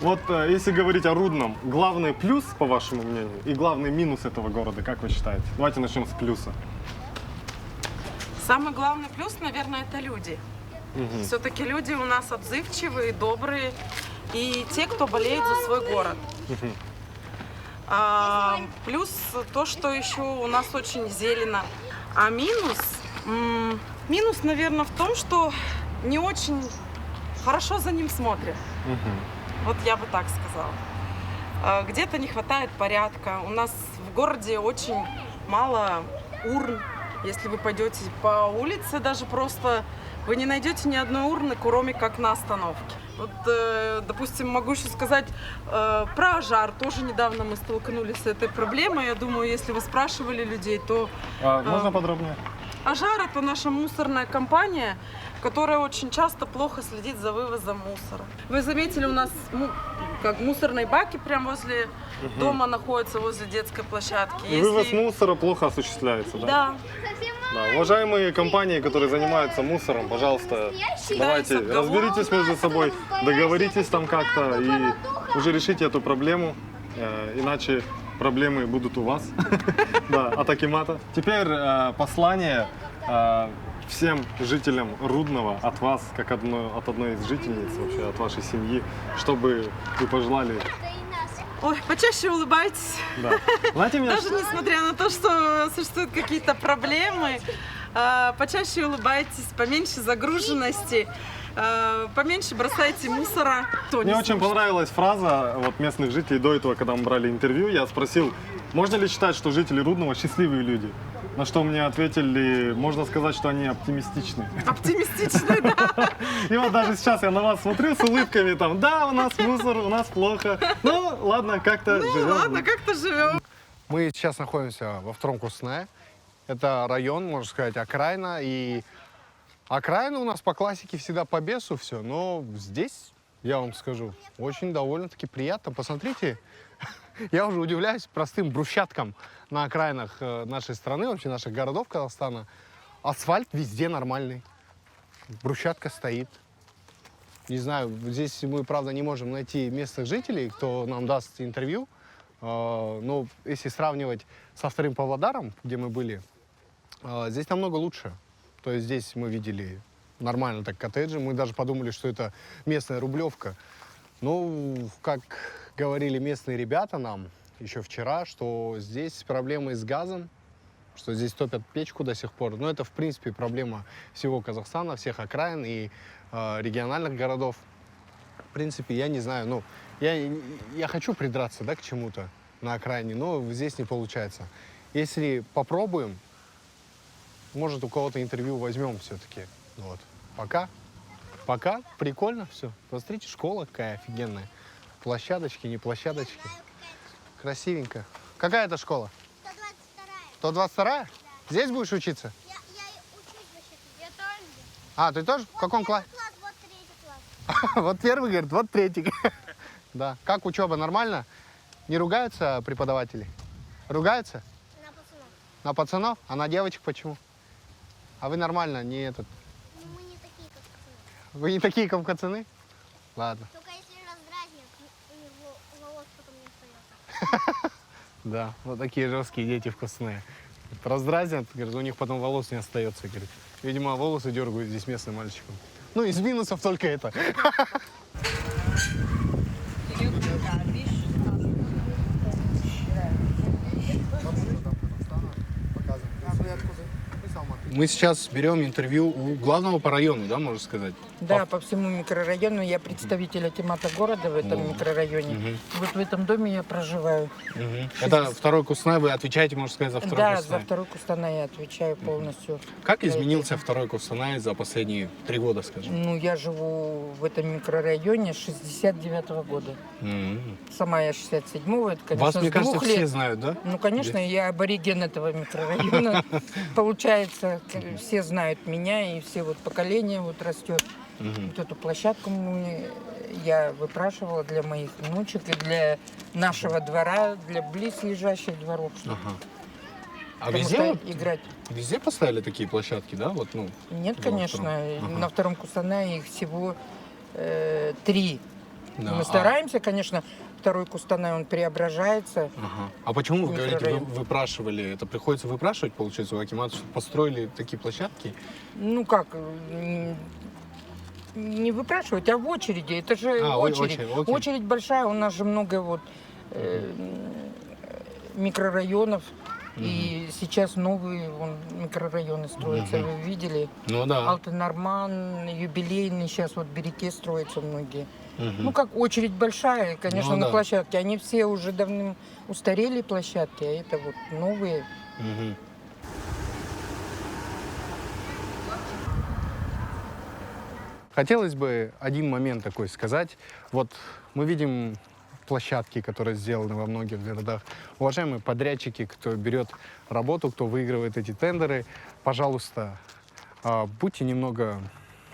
Speaker 1: Вот если говорить о Рудном, главный плюс, по вашему мнению, и главный минус этого города, как вы считаете? Давайте начнем с плюса.
Speaker 14: Самый главный плюс, наверное, это люди. Все-таки люди у нас отзывчивые, добрые и те, кто болеет за свой город. Плюс то, что еще у нас очень зелено. А минус? Минус, наверное, в том, что не очень хорошо за ним смотрят. Вот я бы так сказала. Где-то не хватает порядка. У нас в городе очень мало урн. Если вы пойдете по улице, даже просто вы не найдете ни одной урны, кроме как на остановке. Вот, допустим, могу еще сказать про Ажар. Тоже недавно мы столкнулись с этой проблемой. Я думаю, если вы спрашивали людей, то...
Speaker 1: Можно подробнее?
Speaker 14: Ажар — это наша мусорная компания, которая очень часто плохо следит за вывозом мусора. Вы заметили, у нас как мусорные баки прямо возле дома находятся, возле детской площадки.
Speaker 1: И вывоз мусора плохо осуществляется, да?
Speaker 14: Да.
Speaker 1: Да. Уважаемые компании, которые занимаются мусором, пожалуйста, давайте разберитесь между собой, договоритесь там как-то и уже решите эту проблему, иначе проблемы будут у вас, да, от акимата. Теперь послание всем жителям Рудного от вас, как от одной из жительниц, вообще от вашей семьи, чтобы вы пожелали.
Speaker 14: Ой, почаще улыбайтесь.
Speaker 1: Да. Знаете, меня...
Speaker 14: Даже несмотря на то, что существуют какие-то проблемы, почаще улыбайтесь, поменьше загруженности, поменьше бросайте мусора.
Speaker 1: Мне очень понравилась фраза вот местных жителей до этого, когда мы брали интервью. Я спросил, можно ли считать, что жители Рудного счастливые люди? На что мне ответили, можно сказать, что они оптимистичны.
Speaker 14: Оптимистичны, да.
Speaker 1: И вот даже сейчас я на вас смотрю с улыбками, там, да, у нас мусор, у нас плохо. Ну, ладно, как-то живем.
Speaker 14: Ладно, как-то живем.
Speaker 2: Мы сейчас находимся во втором Куснае. Это район, можно сказать, окраина. И окраина у нас по классике всегда по бесу все. Но здесь, я вам скажу, очень довольно-таки приятно. Посмотрите, я уже удивляюсь простым брусчаткам на окраинах нашей страны, вообще наших городов Казахстана. Асфальт везде нормальный. Брусчатка стоит. Не знаю, здесь мы, правда, не можем найти местных жителей, кто нам даст интервью. Но если сравнивать со вторым Павлодаром, где мы были, здесь намного лучше. То есть здесь мы видели нормально так коттеджи. Мы даже подумали, что это местная Рублевка. Ну, как говорили местные ребята нам еще вчера, что здесь проблемы с газом, что здесь топят печку до сих пор. Но это, в принципе, проблема всего Казахстана, всех окраин и региональных городов. В принципе, я не знаю, ну, я хочу придраться, да, к чему-то на окраине, но здесь не получается. Если попробуем, может, у кого-то интервью возьмем все-таки. Вот. Пока прикольно все. Посмотрите, школа какая офигенная. Площадочки, не площадочки. Красивенько. Какая это школа? 122-я. 122-я? Да. Здесь будешь учиться?
Speaker 7: Я учусь вообще. Я тоже.
Speaker 2: А, ты тоже? В каком классе?
Speaker 7: Вот третий класс.
Speaker 2: Вот первый, говорит, вот третий. Да. Как учеба? Нормально? Не ругаются преподаватели? Ругаются?
Speaker 7: На пацанов.
Speaker 2: На пацанов? А на девочек почему? А вы нормально, не этот?
Speaker 7: Ну, мы не такие, как пацаны.
Speaker 2: Вы не такие, как пацаны? Ладно.
Speaker 7: Только если раздразнят, у него волос потом не остается.
Speaker 2: Да, вот такие жесткие дети вкусные. Раздразнят, говорит, у них потом волос не остается, говорит. Видимо, волосы дергают здесь местным мальчикам. Ну, из минусов только это. Мы сейчас берем интервью у главного по району, да, можно сказать?
Speaker 15: Да, по всему микрорайону. Я представитель акимата города в этом микрорайоне. Вот в этом доме я проживаю.
Speaker 2: Это второй Кустанай, вы отвечаете, можно сказать, за второй Кустанай?
Speaker 15: Да, за второй Кустанай я отвечаю полностью.
Speaker 2: Как изменился второй Кустанай за последние 3 года, скажем?
Speaker 15: Ну, я живу в этом микрорайоне с 69-го года. Сама я 67-го, это, конечно,
Speaker 2: Вас, мне
Speaker 15: с 2
Speaker 2: кажется,
Speaker 15: лет.
Speaker 2: все знают, да?
Speaker 15: Ну, конечно, я абориген этого микрорайона. Получается, все знают меня, и все вот поколение вот растет. Вот эту площадку я выпрашивала для моих внучек и для нашего двора, для близлежащих дворов.
Speaker 2: А везде,
Speaker 15: играть.
Speaker 2: Везде поставили такие площадки, да? Вот, ну,
Speaker 15: Нет, конечно. На втором Кустанае их всего 3.
Speaker 2: Да,
Speaker 15: Мы стараемся, конечно. Второй Кустанай, он преображается.
Speaker 2: А почему вы говорите, вы выпрашивали? Это приходится выпрашивать, получается, у акимата, чтобы построили такие площадки?
Speaker 15: Ну как, не выпрашивать, а в очереди. Это же очередь. Очередь большая, у нас же много вот микрорайонов. И сейчас новые микрорайоны строятся, вы видели?
Speaker 2: Ну да.
Speaker 15: Алтенорман, юбилейный, сейчас вот Береке строятся многие. Ну как, очередь большая, конечно, на площадке. Они все уже давно устарели площадки, а это вот новые.
Speaker 2: Хотелось бы один момент такой сказать. Вот мы видим площадки, которые сделаны во многих городах. Уважаемые подрядчики, кто берет работу, кто выигрывает эти тендеры, пожалуйста, будьте немного...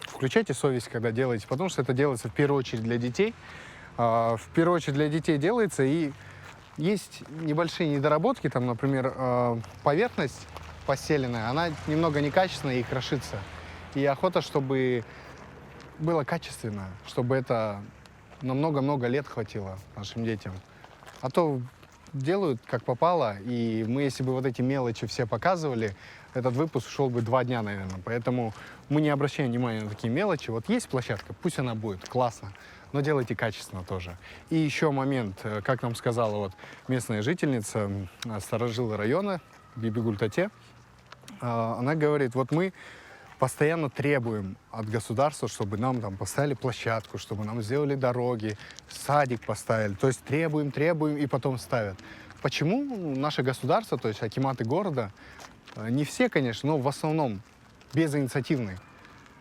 Speaker 2: Включайте совесть, когда делаете, потому что это делается в первую очередь для детей. В первую очередь для детей делается, и есть небольшие недоработки, там, например, поверхность постеленная, она немного некачественная и крошится. И охота, чтобы было качественно, чтобы это на много-много лет хватило нашим детям. А то делают как попало, и мы, если бы вот эти мелочи все показывали, этот выпуск шел бы 2 дня, наверное. Поэтому мы не обращаем внимания на такие мелочи. Вот есть площадка, пусть она будет, классно, но делайте качественно тоже. И еще момент, как нам сказала вот местная жительница, старожила района, Бибигуль Тате, она говорит, вот мы постоянно требуем от государства, чтобы нам там поставили площадку, чтобы нам сделали дороги, садик поставили. То есть требуем, и потом ставят. Почему наше государство, то есть акиматы города, не все, конечно, но в основном безинициативные.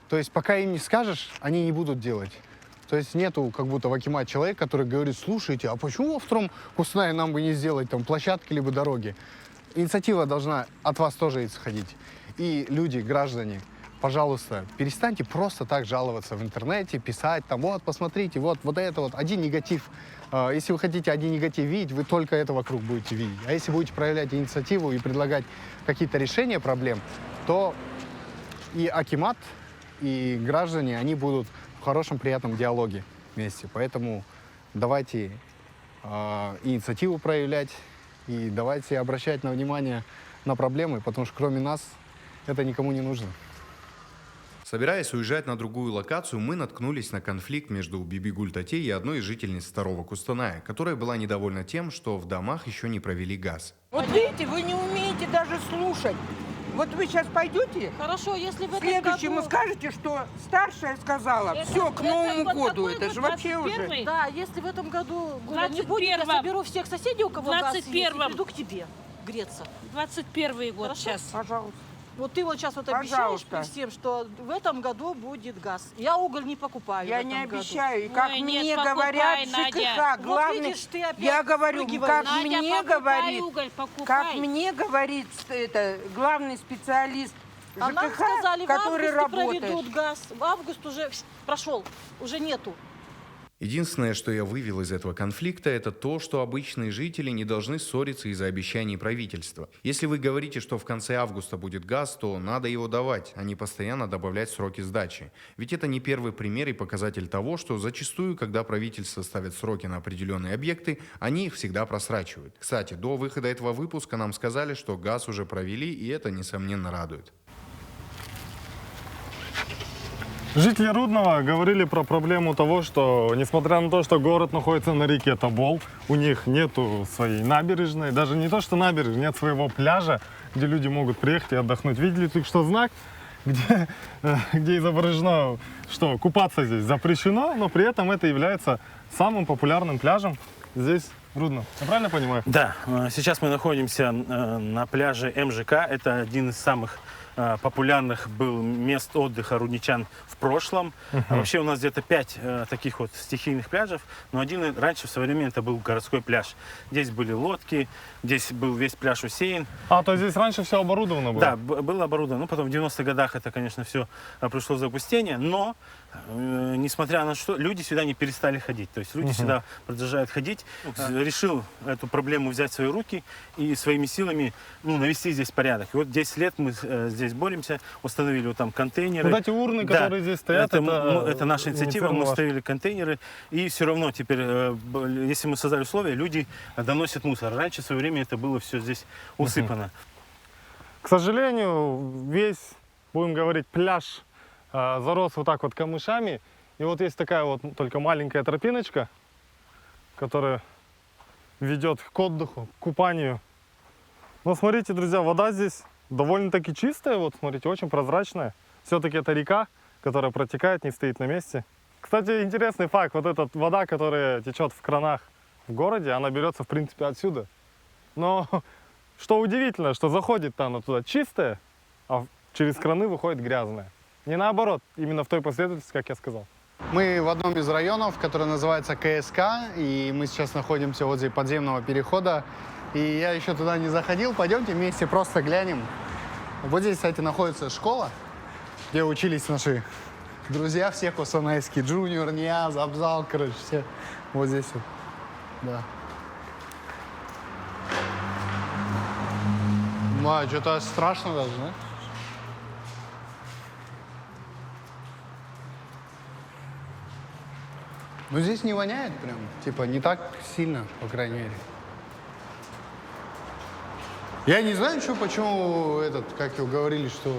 Speaker 2: То есть пока им не скажешь, они не будут делать. То есть нету как будто в акимате человека, который говорит, слушайте, а почему во втором Кустанае нам бы не сделать там площадки либо дороги? Инициатива должна от вас тоже исходить. И люди, граждане, пожалуйста, перестаньте просто так жаловаться в интернете, писать там, вот, посмотрите, вот это вот, один негатив. Если вы хотите один негатив видеть, вы только это вокруг будете видеть. А если будете проявлять инициативу и предлагать какие-то решения проблем, то и акимат, и граждане, они будут в хорошем, приятном диалоге вместе. Поэтому давайте инициативу проявлять и давайте обращать внимание на проблемы, потому что кроме нас это никому не нужно.
Speaker 5: Собираясь уезжать на другую локацию, мы наткнулись на конфликт между Бибигуль Тате и одной из жительниц второго Кустаная, которая была недовольна тем, что в домах еще не провели газ.
Speaker 15: Вот видите, вы не умеете даже слушать. Вот вы сейчас пойдете,
Speaker 14: Хорошо, если в этом
Speaker 15: следующему
Speaker 14: году...
Speaker 15: скажете, что старшая сказала, все, к Новому году, это же вообще уже...
Speaker 14: Да, если в этом году Гуля, не будет, я соберу всех соседей, у кого газ есть, и приду к тебе греться.
Speaker 10: 21-й год.
Speaker 14: Хорошо?
Speaker 10: Сейчас.
Speaker 15: Пожалуйста.
Speaker 14: Вот ты вот сейчас вот обещаешь при всем, что в этом году будет газ. Я уголь не покупаю.
Speaker 15: Я
Speaker 14: в этом
Speaker 15: не
Speaker 14: году.
Speaker 15: обещаю. И как
Speaker 10: Ой,
Speaker 15: мне
Speaker 10: нет,
Speaker 15: говорят
Speaker 10: покупай,
Speaker 15: в
Speaker 10: Надя.
Speaker 15: ЖКХ,
Speaker 14: Вот
Speaker 15: главный,
Speaker 14: видишь, ты опять
Speaker 15: я говорю,
Speaker 14: выгибаешь.
Speaker 15: как
Speaker 10: Надя,
Speaker 15: мне
Speaker 10: покупай
Speaker 15: говорит,
Speaker 10: уголь, покупай.
Speaker 15: как мне говорит это главный специалист
Speaker 14: А нам
Speaker 15: ЖКХ,
Speaker 14: сказали, в
Speaker 15: который
Speaker 14: августе
Speaker 15: работает.
Speaker 14: проведут газ. В август уже прошел, уже нету.
Speaker 5: Единственное, что я вывел из этого конфликта, это то, что обычные жители не должны ссориться из-за обещаний правительства. Если вы говорите, что в конце августа будет газ, то надо его давать, а не постоянно добавлять сроки сдачи. Ведь это не первый пример и показатель того, что зачастую, когда правительство ставит сроки на определенные объекты, они их всегда просрачивают. Кстати, до выхода этого выпуска нам сказали, что газ уже провели, и это, несомненно, радует.
Speaker 1: Жители Рудного говорили про проблему того, что несмотря на то, что город находится на реке Тобол, у них нету своей набережной, даже не то, что набережной, нет своего пляжа, где люди могут приехать и отдохнуть. Видели только что знак, где изображено, что купаться здесь запрещено, но при этом это является самым популярным пляжем здесь, в Рудном. Я правильно понимаю?
Speaker 9: Да, сейчас мы находимся на пляже МЖК. Это один из самых популярных был мест отдыха рудничан в прошлом. Вообще у нас где-то 5 таких вот стихийных пляжев, но один раньше в свое время это был городской пляж. Здесь были лодки, здесь был весь пляж усеян.
Speaker 1: А, то здесь раньше все оборудовано было?
Speaker 9: Да, было оборудовано. Ну, потом в 90-х годах это, конечно, все пришло в запустение, но несмотря на что, люди сюда не перестали ходить. То есть люди сюда продолжают ходить. Решил эту проблему взять в свои руки и своими силами навести здесь порядок. И вот 10 лет мы здесь боремся, установили вот там контейнеры.
Speaker 1: Вот эти урны, которые здесь стоят,
Speaker 9: это наша инициатива, мы установили контейнеры. И все равно теперь, если мы создали условия, люди доносят мусор. Раньше в свое время это было все здесь усыпано.
Speaker 1: К сожалению, весь, будем говорить, пляж зарос вот так вот камышами. И вот есть такая вот только маленькая тропиночка, которая ведет к отдыху, к купанию. Но смотрите, друзья, вода здесь довольно-таки чистая. Вот смотрите, очень прозрачная. Все-таки это река, которая протекает, не стоит на месте. Кстати, интересный факт. Вот эта вода, которая течет в кранах в городе, она берется, в принципе, отсюда. Но что удивительно, что заходит она туда чистая, а через краны выходит грязная. Не наоборот, именно в той последовательности, как я сказал.
Speaker 2: Мы в одном из районов, который называется КСК, и мы сейчас находимся возле подземного перехода. И я еще туда не заходил, пойдемте вместе просто глянем. Вот здесь, кстати, находится школа, где учились наши друзья все косанайские, Джуниор, Ниаз, Абзал, короче, все вот здесь вот, да. Ну, что-то страшно даже, да? Но здесь не воняет прям, типа не так сильно, по крайней мере. Я не знаю, почему как его говорили, что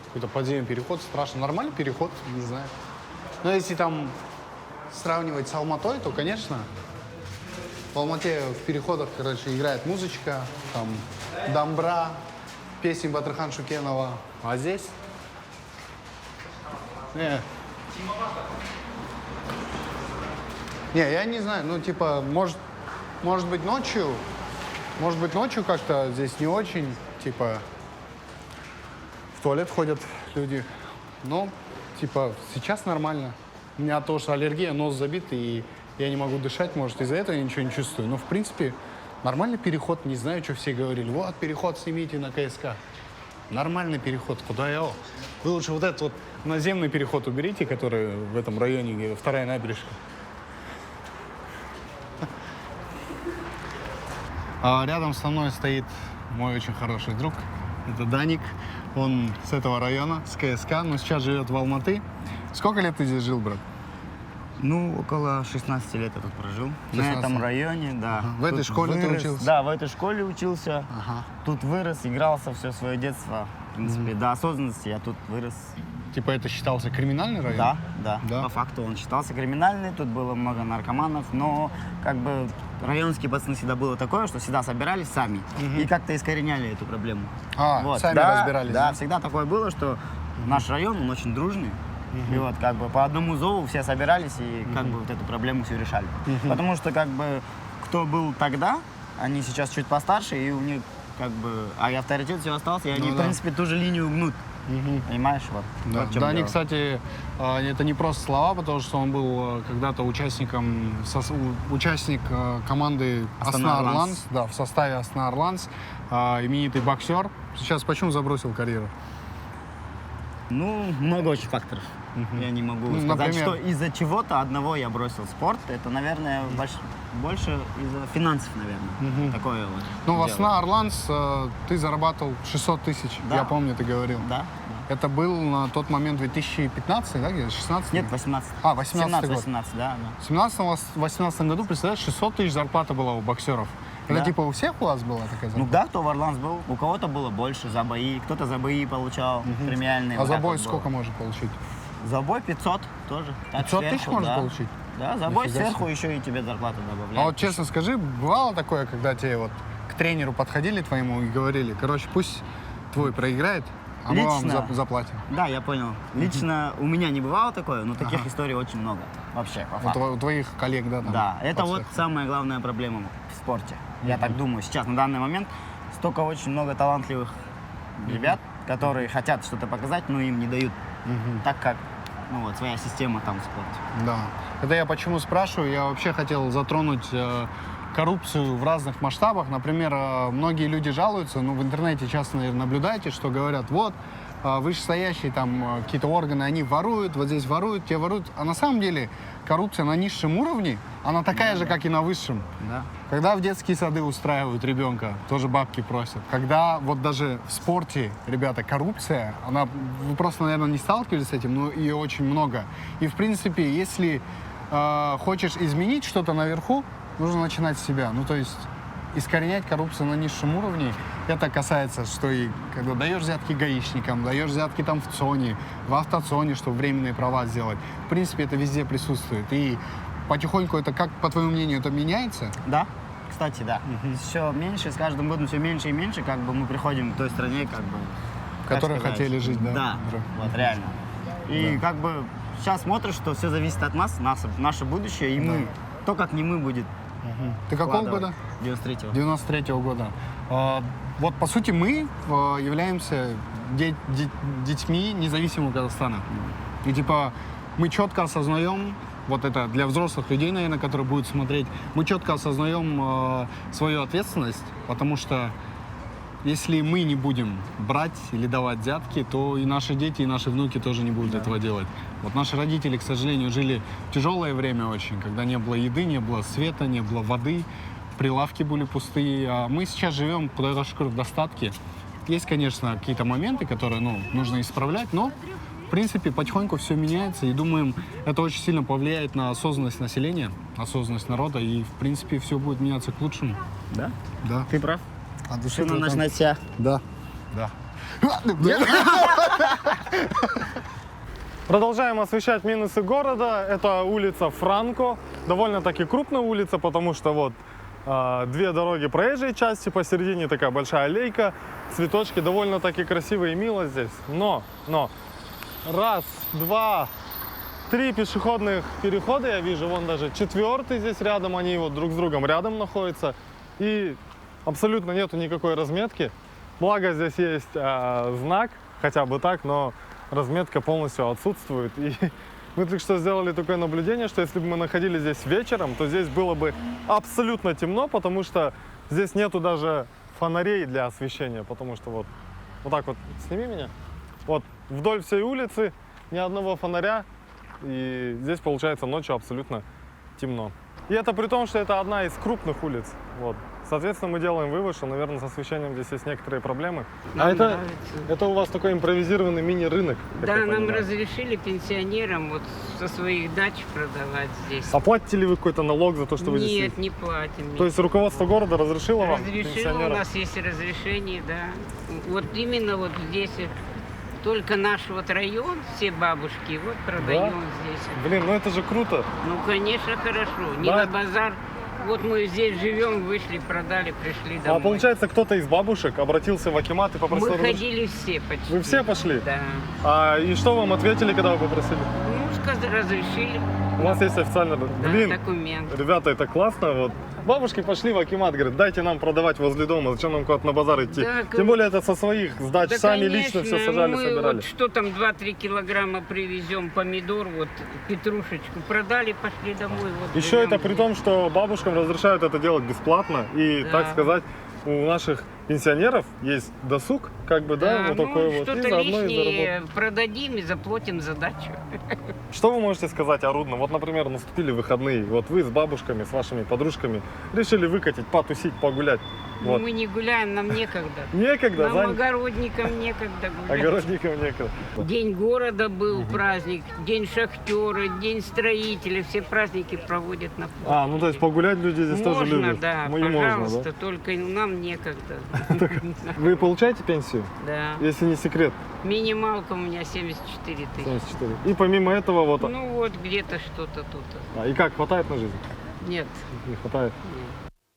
Speaker 2: какой-то подземный переход страшно. Нормальный переход, не знаю. Но если там сравнивать с Алматой, то, конечно, в Алмате в переходах, короче, играет музычка, там, дамбра, песни Батырхан Шукенова. А здесь? Не, я не знаю, ну, типа, может быть, ночью как-то здесь не очень, типа, в туалет ходят люди. Но, типа, сейчас нормально. У меня тоже аллергия, нос забит, и я не могу дышать, может, из-за этого я ничего не чувствую. Но, в принципе, нормальный переход, не знаю, что все говорили. Вот, переход снимите на КСК. Нормальный переход, куда я? Вы лучше вот этот вот наземный переход уберите, который в этом районе, где вторая набережка. А рядом со мной стоит мой очень хороший друг. Это Даник. Он с этого района, с КСК, но сейчас живет в Алматы. Сколько лет ты здесь жил, брат?
Speaker 16: Ну, около 16 лет я тут прожил. 16. На этом районе, да.
Speaker 2: Ага. В этой школе ты учился?
Speaker 16: Да, в этой школе учился. Ага. Тут вырос, игрался все свое детство. В принципе, до осознанности я тут вырос.
Speaker 2: Типа это считался криминальный район?
Speaker 16: Да. По факту он считался криминальный, тут было много наркоманов, но как бы районские пацаны всегда было такое, что всегда собирались сами и как-то искореняли эту проблему.
Speaker 2: Вот. Сами разбирались?
Speaker 16: Да, всегда такое было, что наш район, он очень дружный. И вот как бы по одному зову все собирались и как бы вот эту проблему все решали. Потому что как бы кто был тогда, они сейчас чуть постарше, и у них как бы, и авторитет все остался, и они, в принципе, ту же линию гнут. Понимаешь, вот.
Speaker 2: Да,
Speaker 16: вот
Speaker 2: Даник, кстати, это не просто слова, потому что он был когда-то участник команды Астана Орландс, да, в составе Астана Орландс, именитый боксер. Сейчас почему забросил карьеру?
Speaker 16: Ну, много очень факторов. Я не могу сказать,
Speaker 2: например?
Speaker 16: что из-за чего-то одного я бросил спорт. Это, наверное, больше из-за финансов, наверное. Такое вот.
Speaker 2: Ну, в
Speaker 16: дело.
Speaker 2: Астана Орландс ты зарабатывал 600 тысяч,
Speaker 16: Да.
Speaker 2: я помню, ты говорил.
Speaker 16: Да.
Speaker 2: Это был на тот момент 2015, да, где-то 16?
Speaker 16: Нет, 18.
Speaker 2: А, 18 год.
Speaker 16: 18, да.
Speaker 2: В 17-18 году, представляешь, 600 тысяч зарплата была у боксеров. Это
Speaker 16: Да.
Speaker 2: типа у всех у вас была такая зарплата?
Speaker 16: Ну да, кто в Орландс был, у кого-то было больше за бои, кто-то за бои получал премиальные.
Speaker 2: А
Speaker 16: вот
Speaker 2: за
Speaker 16: так
Speaker 2: бой
Speaker 16: вот было.
Speaker 2: сколько можно получить?
Speaker 16: За бой 500 тоже. Так
Speaker 2: 500 тысяч
Speaker 16: сверху,
Speaker 2: можно
Speaker 16: да.
Speaker 2: получить?
Speaker 16: Да, за бой
Speaker 2: Нифига
Speaker 16: сверху
Speaker 2: себе.
Speaker 16: еще и тебе зарплату добавляют.
Speaker 2: А вот честно скажи, бывало такое, когда тебе вот к тренеру подходили твоему и говорили, короче, пусть твой проиграет, а мы вам заплатим?
Speaker 16: Да, я понял. Лично у меня не бывало такое, но таких историй очень много. Вообще, по факту.
Speaker 2: У твоих коллег, да? Там,
Speaker 16: Да, это
Speaker 2: по
Speaker 16: вот
Speaker 2: цеху.
Speaker 16: самая главная проблема в спорте. Я так думаю, сейчас, на данный момент, столько очень много талантливых ребят, которые хотят что-то показать, но им не дают. Так как, ну вот, своя система там в спорте.
Speaker 2: Да. Это я почему спрашиваю, я вообще хотел затронуть коррупцию в разных масштабах. Например, многие люди жалуются, ну, в интернете часто, наверное, наблюдаете, что говорят, вот, вышестоящие там какие-то органы, они воруют, вот здесь воруют, те воруют. А на самом деле коррупция на низшем уровне, она такая же, как и на высшем.
Speaker 16: Да.
Speaker 2: Когда в детские сады устраивают ребенка, тоже бабки просят. Когда вот даже в спорте, ребята, коррупция, она, вы просто, наверное, не сталкивались с этим, но ее очень много. И, в принципе, если хочешь изменить что-то наверху, нужно начинать с себя. Ну, то есть искоренять коррупцию на низшем уровне. Это касается, что и когда даешь взятки гаишникам, даешь взятки там в ЦОНе, в автоцоне, чтобы временные права сделать. В принципе, это везде присутствует. И потихоньку это, как, по твоему мнению, это меняется?
Speaker 16: Да, кстати, да. Все меньше, с каждым годом все меньше и меньше, как бы мы приходим к той стране, как бы...
Speaker 2: В которой хотели жить, да?
Speaker 16: Да, вот реально. И как бы сейчас смотришь, что все зависит от нас, наше будущее, и мы, то, как не мы будет.
Speaker 2: Ты какого года?
Speaker 16: 93-го.
Speaker 2: 93-го года. Вот, по сути, мы являемся детьми независимого Казахстана. И, типа, мы четко осознаем, вот это для взрослых людей, наверное, которые будут смотреть, мы четко осознаем свою ответственность, потому что если мы не будем брать или давать взятки, то и наши дети, и наши внуки тоже не будут этого делать. Вот наши родители, к сожалению, жили в тяжелое время очень, когда не было еды, не было света, не было воды, прилавки были пустые. А мы сейчас живем, куда шкур, в достатке. Есть, конечно, какие-то моменты, которые, ну, нужно исправлять, но, в принципе, потихоньку все меняется, и думаем, это очень сильно повлияет на осознанность населения, осознанность народа, и, в принципе, все будет меняться к лучшему.
Speaker 16: Да?
Speaker 2: Да.
Speaker 16: Ты прав.
Speaker 2: От души
Speaker 16: Все надо
Speaker 2: только-
Speaker 16: начинать с себя.
Speaker 2: Да. Да.
Speaker 1: Продолжаем освещать минусы города. Это улица Франко. Довольно-таки крупная улица, потому что вот две дороги проезжей части, посередине такая большая аллейка, цветочки, довольно-таки красиво и мило здесь. Но, раз, два, три пешеходных перехода я вижу, вон даже четвертый здесь рядом, они вот друг с другом рядом находятся. И абсолютно нету никакой разметки. Благо здесь есть знак, хотя бы так, но разметка полностью отсутствует. И мы только что сделали такое наблюдение, что если бы мы находились здесь вечером, то здесь было бы абсолютно темно, потому что здесь нету даже фонарей для освещения, потому что вот так вот, сними меня, вот вдоль всей улицы ни одного фонаря, и здесь получается ночью абсолютно темно. И это при том, что это одна из крупных улиц. Вот. Соответственно, мы делаем вывод, что, наверное, с освещением здесь есть некоторые проблемы.
Speaker 17: Нам
Speaker 1: это у вас такой импровизированный мини-рынок? как
Speaker 17: Да,
Speaker 1: я
Speaker 17: нам
Speaker 1: понимаю.
Speaker 17: разрешили пенсионерам вот со своих дач продавать здесь.
Speaker 1: А платите ли вы какой-то налог за то, что вы здесь
Speaker 17: Нет,
Speaker 1: есть?
Speaker 17: не платим.
Speaker 1: То есть руководство города разрешило вам?
Speaker 17: Разрешило, у
Speaker 1: пенсионерам?
Speaker 17: нас есть разрешение, да. Вот именно вот здесь только наш вот район, все бабушки, вот продаем здесь.
Speaker 1: Блин, ну это же круто.
Speaker 17: Ну, конечно, хорошо. Не
Speaker 1: Да.
Speaker 17: на базар. Вот мы здесь живем, вышли, продали, пришли домой.
Speaker 1: А получается, кто-то из бабушек обратился в акимат и попросил...
Speaker 17: Мы
Speaker 1: разрешения?
Speaker 17: ходили все почти.
Speaker 1: Вы все пошли?
Speaker 17: Да.
Speaker 1: И что вам ответили, когда вы попросили?
Speaker 17: Ну, сказали, разрешили.
Speaker 1: У вас есть официально... Блин,
Speaker 17: документ.
Speaker 1: ребята, это классно. Вот. Бабушки пошли в акимат, говорят, дайте нам продавать возле дома, зачем нам куда-то на базар идти?
Speaker 17: Да,
Speaker 1: Тем более это со своих сдач,
Speaker 17: Да,
Speaker 1: сами
Speaker 17: конечно,
Speaker 1: лично все сажали,
Speaker 17: мы
Speaker 1: собирали.
Speaker 17: Вот что там 2-3 килограмма привезем, помидор, вот петрушечку продали, пошли домой. Вот
Speaker 1: Еще это при том, что бабушкам разрешают это делать бесплатно. И,
Speaker 17: Да.
Speaker 1: так сказать, у наших пенсионеров есть досуг, как бы, да, вот такой вот. И
Speaker 17: Что-то
Speaker 1: заодно и
Speaker 17: лишнее
Speaker 1: заработать.
Speaker 17: продадим и заплатим за дачу.
Speaker 1: Что вы можете сказать о Рудном? Вот, например, наступили выходные, вот вы с бабушками, с вашими подружками решили выкатить, потусить, погулять. Вот.
Speaker 17: Мы не гуляем, нам некогда.
Speaker 1: Некогда,
Speaker 17: Нам огородникам некогда гулять.
Speaker 1: Огородникам некогда.
Speaker 17: День города был праздник, день шахтера, день строителя, все праздники проводят на площади.
Speaker 1: А, ну то есть погулять люди здесь тоже любят.
Speaker 17: Да,
Speaker 1: Ну, и
Speaker 17: пожалуйста,
Speaker 1: можно, да?
Speaker 17: только нам некогда.
Speaker 1: Вы получаете пенсию?
Speaker 17: Да.
Speaker 1: Если не секрет.
Speaker 17: Минималка у меня 74 тысячи.
Speaker 1: 74. И помимо этого вот...
Speaker 17: Ну вот где-то что-то тут.
Speaker 1: И как, хватает на жизнь?
Speaker 17: Нет.
Speaker 1: Не хватает?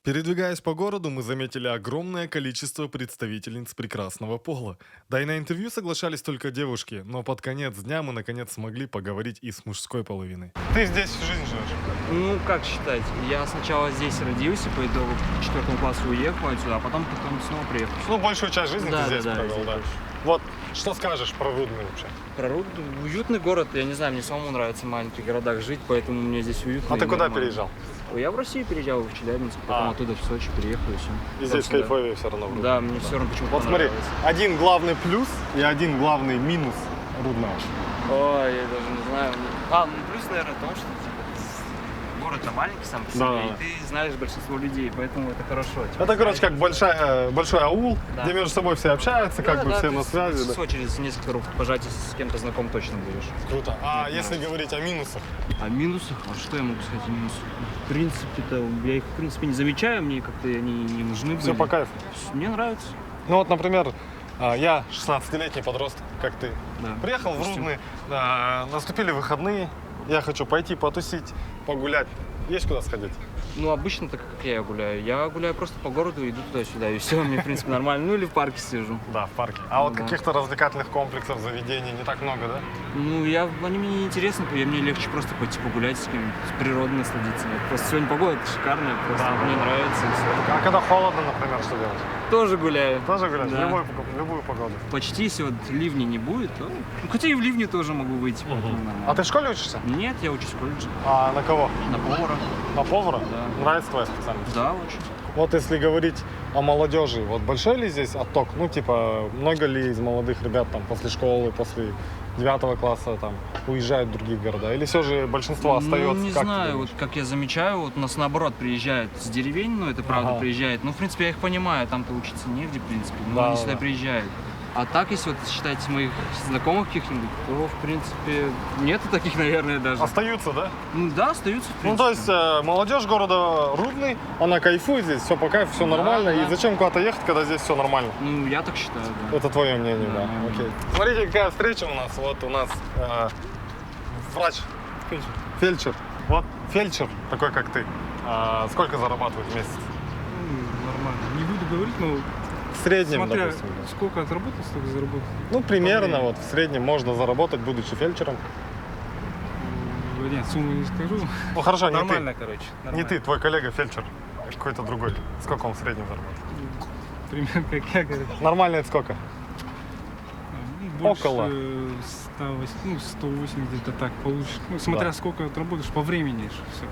Speaker 1: Передвигаясь по городу, мы заметили огромное количество представительниц прекрасного пола. Да и на интервью соглашались только девушки, но под конец дня мы наконец смогли поговорить и с мужской половиной. Ты здесь всю жизнь живешь?
Speaker 12: Ну, как считать? Я сначала здесь родился, по итогу 4 класса уехал отсюда, а потом снова приехал.
Speaker 1: Ну, большую часть жизни
Speaker 12: Да,
Speaker 1: ты здесь
Speaker 12: да,
Speaker 1: провел,
Speaker 12: здесь
Speaker 1: да.
Speaker 12: больше.
Speaker 1: Вот, что скажешь про Рудный вообще?
Speaker 12: Про Рудный уютный город, я не знаю, мне самому нравится в маленьких городах жить, поэтому мне здесь уютно.
Speaker 1: А ты
Speaker 12: и
Speaker 1: куда
Speaker 12: нормально.
Speaker 1: переезжал?
Speaker 12: Я в Россию переезжал, в Челябинск, потом оттуда в Сочи переехал и все.
Speaker 1: И здесь кайфовее все равно.
Speaker 12: Да, мне все равно почему-то
Speaker 1: Вот смотри,
Speaker 12: понравилось.
Speaker 1: один главный плюс и один главный минус Рудного.
Speaker 12: Ой, я даже не знаю. Ну плюс, наверное, в том, что город-то маленький сам по себе,
Speaker 1: Да.
Speaker 12: и ты знаешь большинство людей, поэтому это хорошо. Типа,
Speaker 1: Это, короче, как большой аул,
Speaker 12: Да.
Speaker 1: где между собой все общаются, как бы все на связи. Да.
Speaker 12: Все, через несколько рук пожатий с кем-то знаком точно будешь.
Speaker 1: Круто. А если говорить о минусах?
Speaker 12: О минусах? А что я могу сказать о минусах? В принципе-то, я их, в принципе, не замечаю, мне как-то они не нужны
Speaker 1: Все
Speaker 12: были.
Speaker 1: по кайфу.
Speaker 12: Мне нравится.
Speaker 1: Ну вот, например, я 16-летний подросток, как ты.
Speaker 12: Да.
Speaker 1: Приехал в Рудный, наступили выходные, я хочу пойти потусить, погулять. Есть куда сходить?
Speaker 12: Ну, обычно так, как я гуляю. Я гуляю просто по городу, иду туда-сюда, и все, мне, в принципе, нормально. Ну, или в парке сижу.
Speaker 1: Да, в парке. А вот каких-то развлекательных комплексов, заведений не так много, да?
Speaker 12: Ну, они мне не интересны, мне легче просто пойти погулять с кем-нибудь, с природой насладиться. Просто сегодня погода шикарная, просто мне нравится и все.
Speaker 1: А когда холодно, например, что делать?
Speaker 12: Тоже гуляю.
Speaker 1: Тоже гуляешь?
Speaker 12: Да.
Speaker 1: Любую погоду?
Speaker 12: Почти, если вот ливня не будет, то... Ну, хотя и в ливне тоже могу выйти, поэтому нормально.
Speaker 1: А ты в школе учишься?
Speaker 12: Нет, я учусь в колледже.
Speaker 1: А на кого?
Speaker 12: На повара.
Speaker 1: На повара?
Speaker 12: Да.
Speaker 1: Нравится твоя специальность?
Speaker 12: Да, очень.
Speaker 1: Вот если говорить о молодежи, вот большой ли здесь отток? Ну, типа, много ли из молодых ребят там после школы, после 9 класса там уезжают в другие города? Или все же большинство остается?
Speaker 12: Ну, не
Speaker 1: Как ты
Speaker 12: знаю,
Speaker 1: думаешь?
Speaker 12: вот как я замечаю, вот у нас наоборот приезжают с деревень, ну это правда
Speaker 1: Ага.
Speaker 12: приезжает. Ну, в принципе, я их понимаю, там-то учиться негде, в принципе, но
Speaker 1: Да,
Speaker 12: они
Speaker 1: да,
Speaker 12: сюда
Speaker 1: да.
Speaker 12: приезжают. А так, если вот считать моих знакомых каких-нибудь, то, в принципе, нету таких, наверное, даже.
Speaker 1: Остаются, да?
Speaker 12: Ну да, остаются, в принципе.
Speaker 1: Ну, то есть молодежь города Рудный, она кайфует здесь, все по кайфу, все
Speaker 12: Да,
Speaker 1: нормально.
Speaker 12: да.
Speaker 1: И зачем куда-то ехать, когда здесь все нормально?
Speaker 12: Ну, я так считаю, да.
Speaker 1: Это твое мнение, да. Окей. Смотрите, какая встреча у нас. Вот у нас врач. Фельдшер. Вот фельдшер, такой как ты. Сколько зарабатывает в месяц?
Speaker 18: Нормально. Не буду говорить, но
Speaker 1: В среднем,
Speaker 18: смотря
Speaker 1: допустим.
Speaker 18: сколько отработал, столько заработал.
Speaker 1: Ну, примерно вот в среднем можно заработать, будучи фельдшером.
Speaker 18: Нет, сумму не скажу.
Speaker 1: Ну хорошо, не
Speaker 18: Нормально,
Speaker 1: ты.
Speaker 18: короче.
Speaker 1: Не
Speaker 18: Нормально.
Speaker 1: ты, твой коллега фельдшер. Какой-то другой. Сколько он в среднем зарабатывает?
Speaker 18: Примерно как я говорю.
Speaker 1: Нормально это сколько?
Speaker 18: Больше
Speaker 1: Около.
Speaker 18: 180 где-то так получишь. Ну, смотря
Speaker 1: Да.
Speaker 18: сколько отработаешь, по времени все.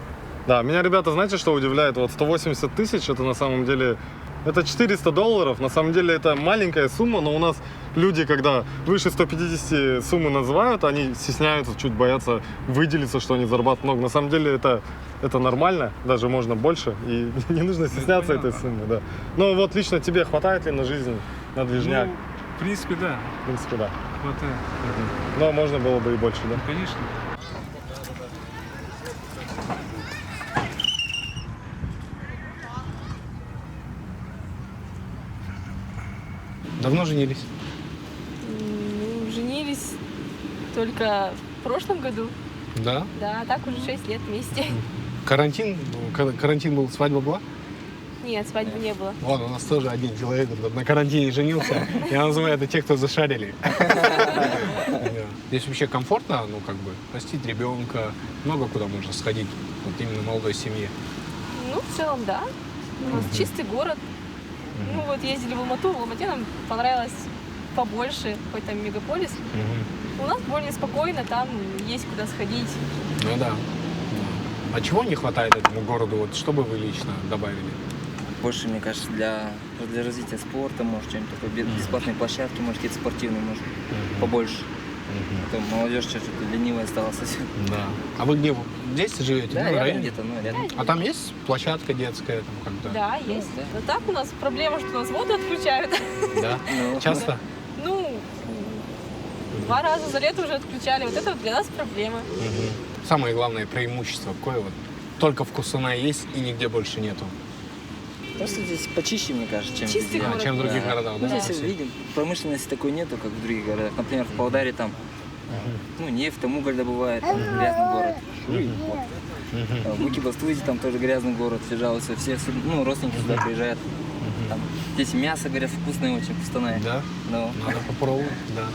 Speaker 1: Да, меня, ребята, знаете, что удивляет? Вот 180 тысяч, это на самом деле, это $400, на самом деле это маленькая сумма, но у нас люди, когда выше 150 суммы называют, они стесняются, чуть боятся выделиться, что они зарабатывают много. На самом деле это нормально, даже можно больше, и не нужно стесняться этой суммы, да. Но вот лично тебе хватает ли на жизнь, на движняк?
Speaker 18: Ну, в принципе, да.
Speaker 1: В принципе, да.
Speaker 18: Хватает.
Speaker 1: Но можно было бы и больше, да?
Speaker 18: Конечно.
Speaker 19: Давно женились?
Speaker 20: Женились только в прошлом году.
Speaker 19: Да.
Speaker 20: Да, а так уже 6 лет вместе.
Speaker 19: Карантин был, свадьба была?
Speaker 20: Нет, свадьбы не было.
Speaker 19: Вон, у нас тоже один человек на карантине женился. Я называю это те, кто зашарили. Здесь вообще комфортно, ну, как бы, растить ребенка, много куда можно сходить, вот именно молодой семье.
Speaker 20: Ну, в целом, да. У нас чистый город. Ну, вот ездили в Алмату. В Алмате нам понравилось побольше, хоть там мегаполис. У нас более спокойно, там есть куда сходить.
Speaker 19: Ну да. А чего не хватает этому городу? Вот что бы вы лично добавили?
Speaker 21: больше, мне кажется, для развития спорта, может, что-нибудь такое, бесплатные площадки, может, какие-то спортивные, может, побольше. А то молодежь что-то ленивая стала совсем.
Speaker 19: Да. А вы где? Здесь живете?
Speaker 21: Да,
Speaker 19: на
Speaker 21: рядом
Speaker 19: районе?
Speaker 21: где-то, ну, рядом.
Speaker 19: А там есть площадка детская? Там как-то?
Speaker 20: Да, есть. Но так у нас проблема, что нас воду отключают.
Speaker 19: Да? Часто?
Speaker 20: Ну, 2 раза за лето уже отключали. Вот это вот для нас проблема.
Speaker 19: Самое главное преимущество какое вот? Только в Кустанае есть и нигде больше нету.
Speaker 21: Просто здесь почище, мне кажется, чем
Speaker 20: Чистый
Speaker 21: везде.
Speaker 20: город.
Speaker 19: Чем в других городах,
Speaker 21: Ну,
Speaker 19: да?
Speaker 21: здесь видим, промышленности такой нету, как в других городах. Например, в Павлодаре там, ну, нефть, там уголь добывает, там грязный город. В Экибастузе там тоже грязный город, все жалуются, все, ну, родственники сюда приезжают. Там, здесь мясо, говорят, вкусное очень в Кустанае.
Speaker 19: Да?
Speaker 21: Но...
Speaker 19: Надо попробовать, да.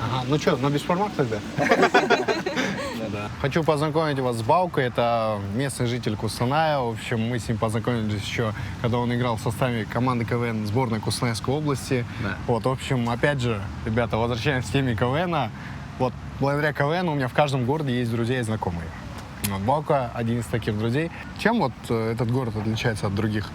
Speaker 19: Ага, ну что, на бешбармак тогда?
Speaker 2: Да. Хочу познакомить вас с Баукой. Это местный житель Кустаная. В общем, мы с ним познакомились еще, когда он играл в составе команды КВН сборной Кустанайской области.
Speaker 19: Да.
Speaker 2: Вот, в общем, опять же, ребята, возвращаемся к теме КВНа. Вот, благодаря КВН у меня в каждом городе есть друзья и знакомые. Вот, Баука один из таких друзей. Чем вот этот город отличается от других?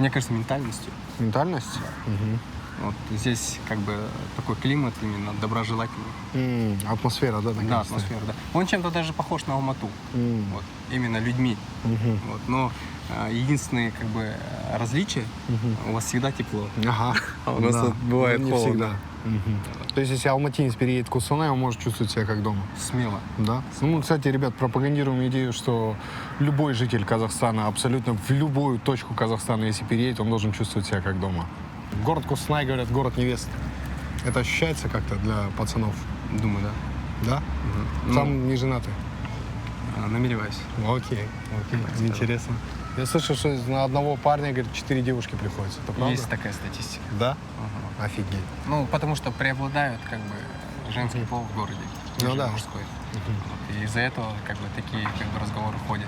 Speaker 22: Мне кажется, ментальностью.
Speaker 2: Ментальность? Угу.
Speaker 22: Вот здесь как бы такой климат именно доброжелательный.
Speaker 2: Атмосфера, да?
Speaker 22: Да, атмосфера, да. Он чем-то даже похож на Алмату. Вот, именно людьми. Вот, но единственное как бы различие, у вас всегда тепло.
Speaker 2: Ага.
Speaker 22: А у нас
Speaker 2: Да.
Speaker 22: тут бывает
Speaker 2: Не
Speaker 22: холодно.
Speaker 2: всегда. То есть, если алматинец переедет в Кустанай, он может чувствовать себя как дома?
Speaker 22: Смело.
Speaker 2: Да? Ну, мы, кстати, ребят, пропагандируем идею, что любой житель Казахстана, абсолютно в любую точку Казахстана, если переедет, он должен чувствовать себя как дома. Город Кустанай, говорят, город невест. Это ощущается как-то для пацанов?
Speaker 22: Думаю, да.
Speaker 2: Да?
Speaker 22: Ну,
Speaker 2: Сам не женатый?
Speaker 22: Намереваюсь.
Speaker 2: Окей. Интересно. Я слышал, что на одного парня, говорит, 4 девушки приходится. Это правда?
Speaker 22: Есть такая статистика.
Speaker 2: Да? Офигеть.
Speaker 22: Ну, потому что преобладают как бы женский пол в городе,
Speaker 2: Ну
Speaker 22: нежели
Speaker 2: да.
Speaker 22: мужской. Вот, и из-за этого как бы такие как бы разговоры ходят.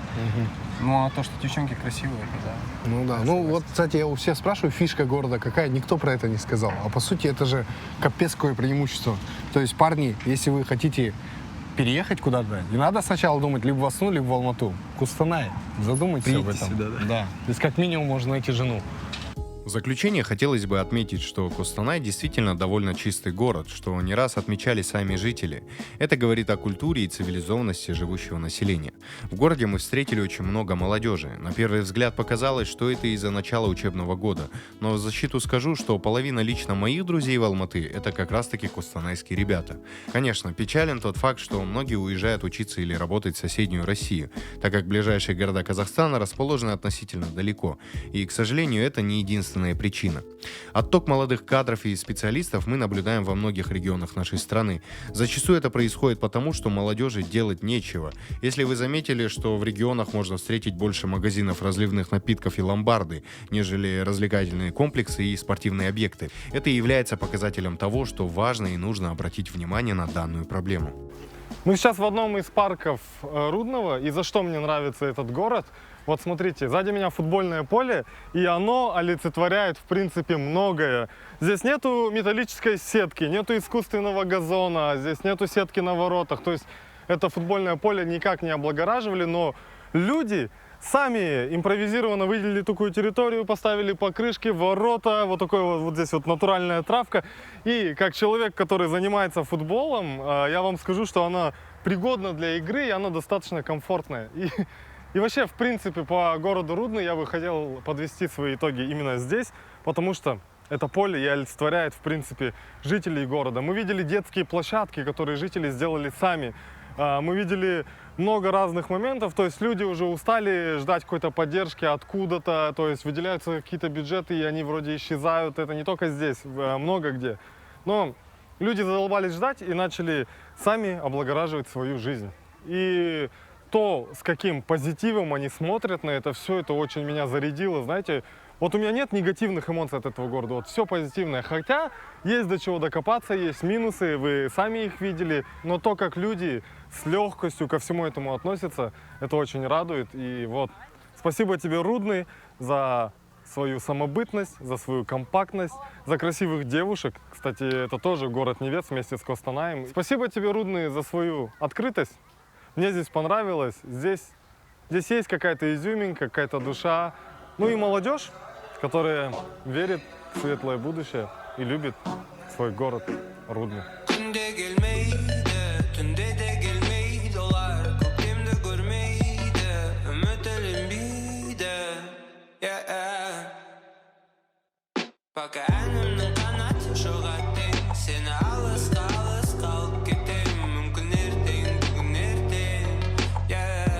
Speaker 22: Ну, а то, что девчонки красивые, это да.
Speaker 2: Ну да. Ну вот, кстати, я у всех спрашиваю, фишка города какая, никто про это не сказал. А по сути это же капец какое преимущество. То есть, парни, если вы хотите переехать куда-то, не надо сначала думать либо в Асну, либо в Алмату. Кустанай. Задумайтесь об
Speaker 19: Приедьте
Speaker 2: этом.
Speaker 19: сюда, да?
Speaker 2: Да. То есть как минимум можно найти жену.
Speaker 5: В заключение хотелось бы отметить, что Кустанай действительно довольно чистый город, что не раз отмечали сами жители. Это говорит о культуре и цивилизованности живущего населения. В городе мы встретили очень много молодежи. На первый взгляд показалось, что это из-за начала учебного года. Но в защиту скажу, что половина лично моих друзей в Алматы — это как раз-таки кустанайские ребята. Конечно, печален тот факт, что многие уезжают учиться или работать в соседнюю Россию, так как ближайшие города Казахстана расположены относительно далеко. И, к сожалению, это не единственная причина. Отток молодых кадров и специалистов мы наблюдаем во многих регионах нашей страны. Зачастую это происходит потому, что молодежи делать нечего. Если вы заметили, что в регионах можно встретить больше магазинов разливных напитков и ломбарды, нежели развлекательные комплексы и спортивные объекты, это и является показателем того, что важно и нужно обратить внимание на данную проблему.
Speaker 1: Мы сейчас в одном из парков Рудного, и за что мне нравится этот город? Вот смотрите, сзади меня футбольное поле, и оно олицетворяет, в принципе, многое. Здесь нету металлической сетки, нету искусственного газона, здесь нету сетки на воротах. То есть это футбольное поле никак не облагораживали, но люди сами импровизированно выделили такую территорию, поставили покрышки, ворота, вот такой вот здесь вот натуральная травка. И как человек, который занимается футболом, я вам скажу, что она пригодна для игры, и она достаточно комфортная. И вообще, в принципе, по городу Рудный я бы хотел подвести свои итоги именно здесь, потому что это поле и олицетворяет, в принципе, жителей города. Мы видели детские площадки, которые жители сделали сами. Мы видели много разных моментов, то есть люди уже устали ждать какой-то поддержки откуда-то, то есть выделяются какие-то бюджеты, и они вроде исчезают. Это не только здесь, много где. Но люди задолбались ждать и начали сами облагораживать свою жизнь. И то, с каким позитивом они смотрят на это все, это очень меня зарядило, знаете. Вот у меня нет негативных эмоций от этого города, вот все позитивное. Хотя есть до чего докопаться, есть минусы, вы сами их видели. Но то, как люди с легкостью ко всему этому относятся, это очень радует. И вот, спасибо тебе, Рудный, за свою самобытность, за свою компактность, за красивых девушек. Кстати, это тоже город невест вместе с Костанаем. Спасибо тебе, Рудный, за свою открытость. Мне здесь понравилось. Здесь есть какая-то изюминка, какая-то душа. Ну и молодежь, которые верят в светлое будущее и любят свой город Рудный.
Speaker 3: Günde gelmeydi, tünde de gelmeydi olar. Kalbimde görmeydi, ümit elimde. Yeah. Bak elimden kanat şoğattın, seni alız kalıp gittim. Mümkün erten, bugün erten. Yeah.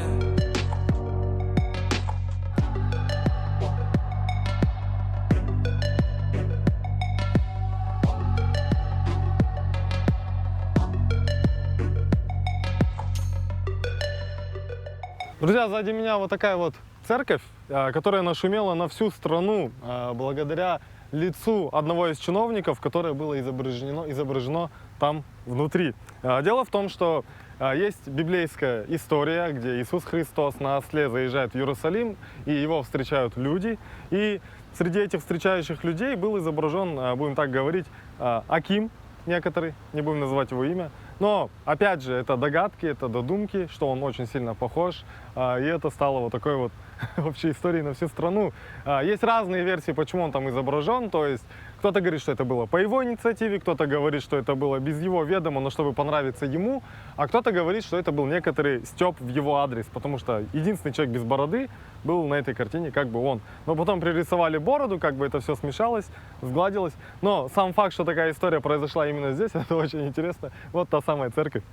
Speaker 1: Друзья, сзади меня вот такая вот церковь, которая нашумела на всю страну благодаря лицу одного из чиновников, которое было изображено там внутри. Дело в том, что есть библейская история, где Иисус Христос на осле заезжает в Иерусалим, и его встречают люди. И среди этих встречающих людей был изображен, будем так говорить, Аким некоторый, не будем называть его имя. Но, опять же, это догадки, это додумки, что он очень сильно похож. И это стало вот такой вот общей историей на всю страну. Есть разные версии, почему он там изображен. То есть кто-то говорит, что это было по его инициативе, кто-то говорит, что это было без его ведома, но чтобы понравиться ему. А кто-то говорит, что это был некоторый стёб в его адрес, потому что единственный человек без бороды был на этой картине как бы он. Но потом пририсовали бороду, как бы это все смешалось, сгладилось. Но сам факт, что такая история произошла именно здесь, это очень интересно. Вот та самая церковь.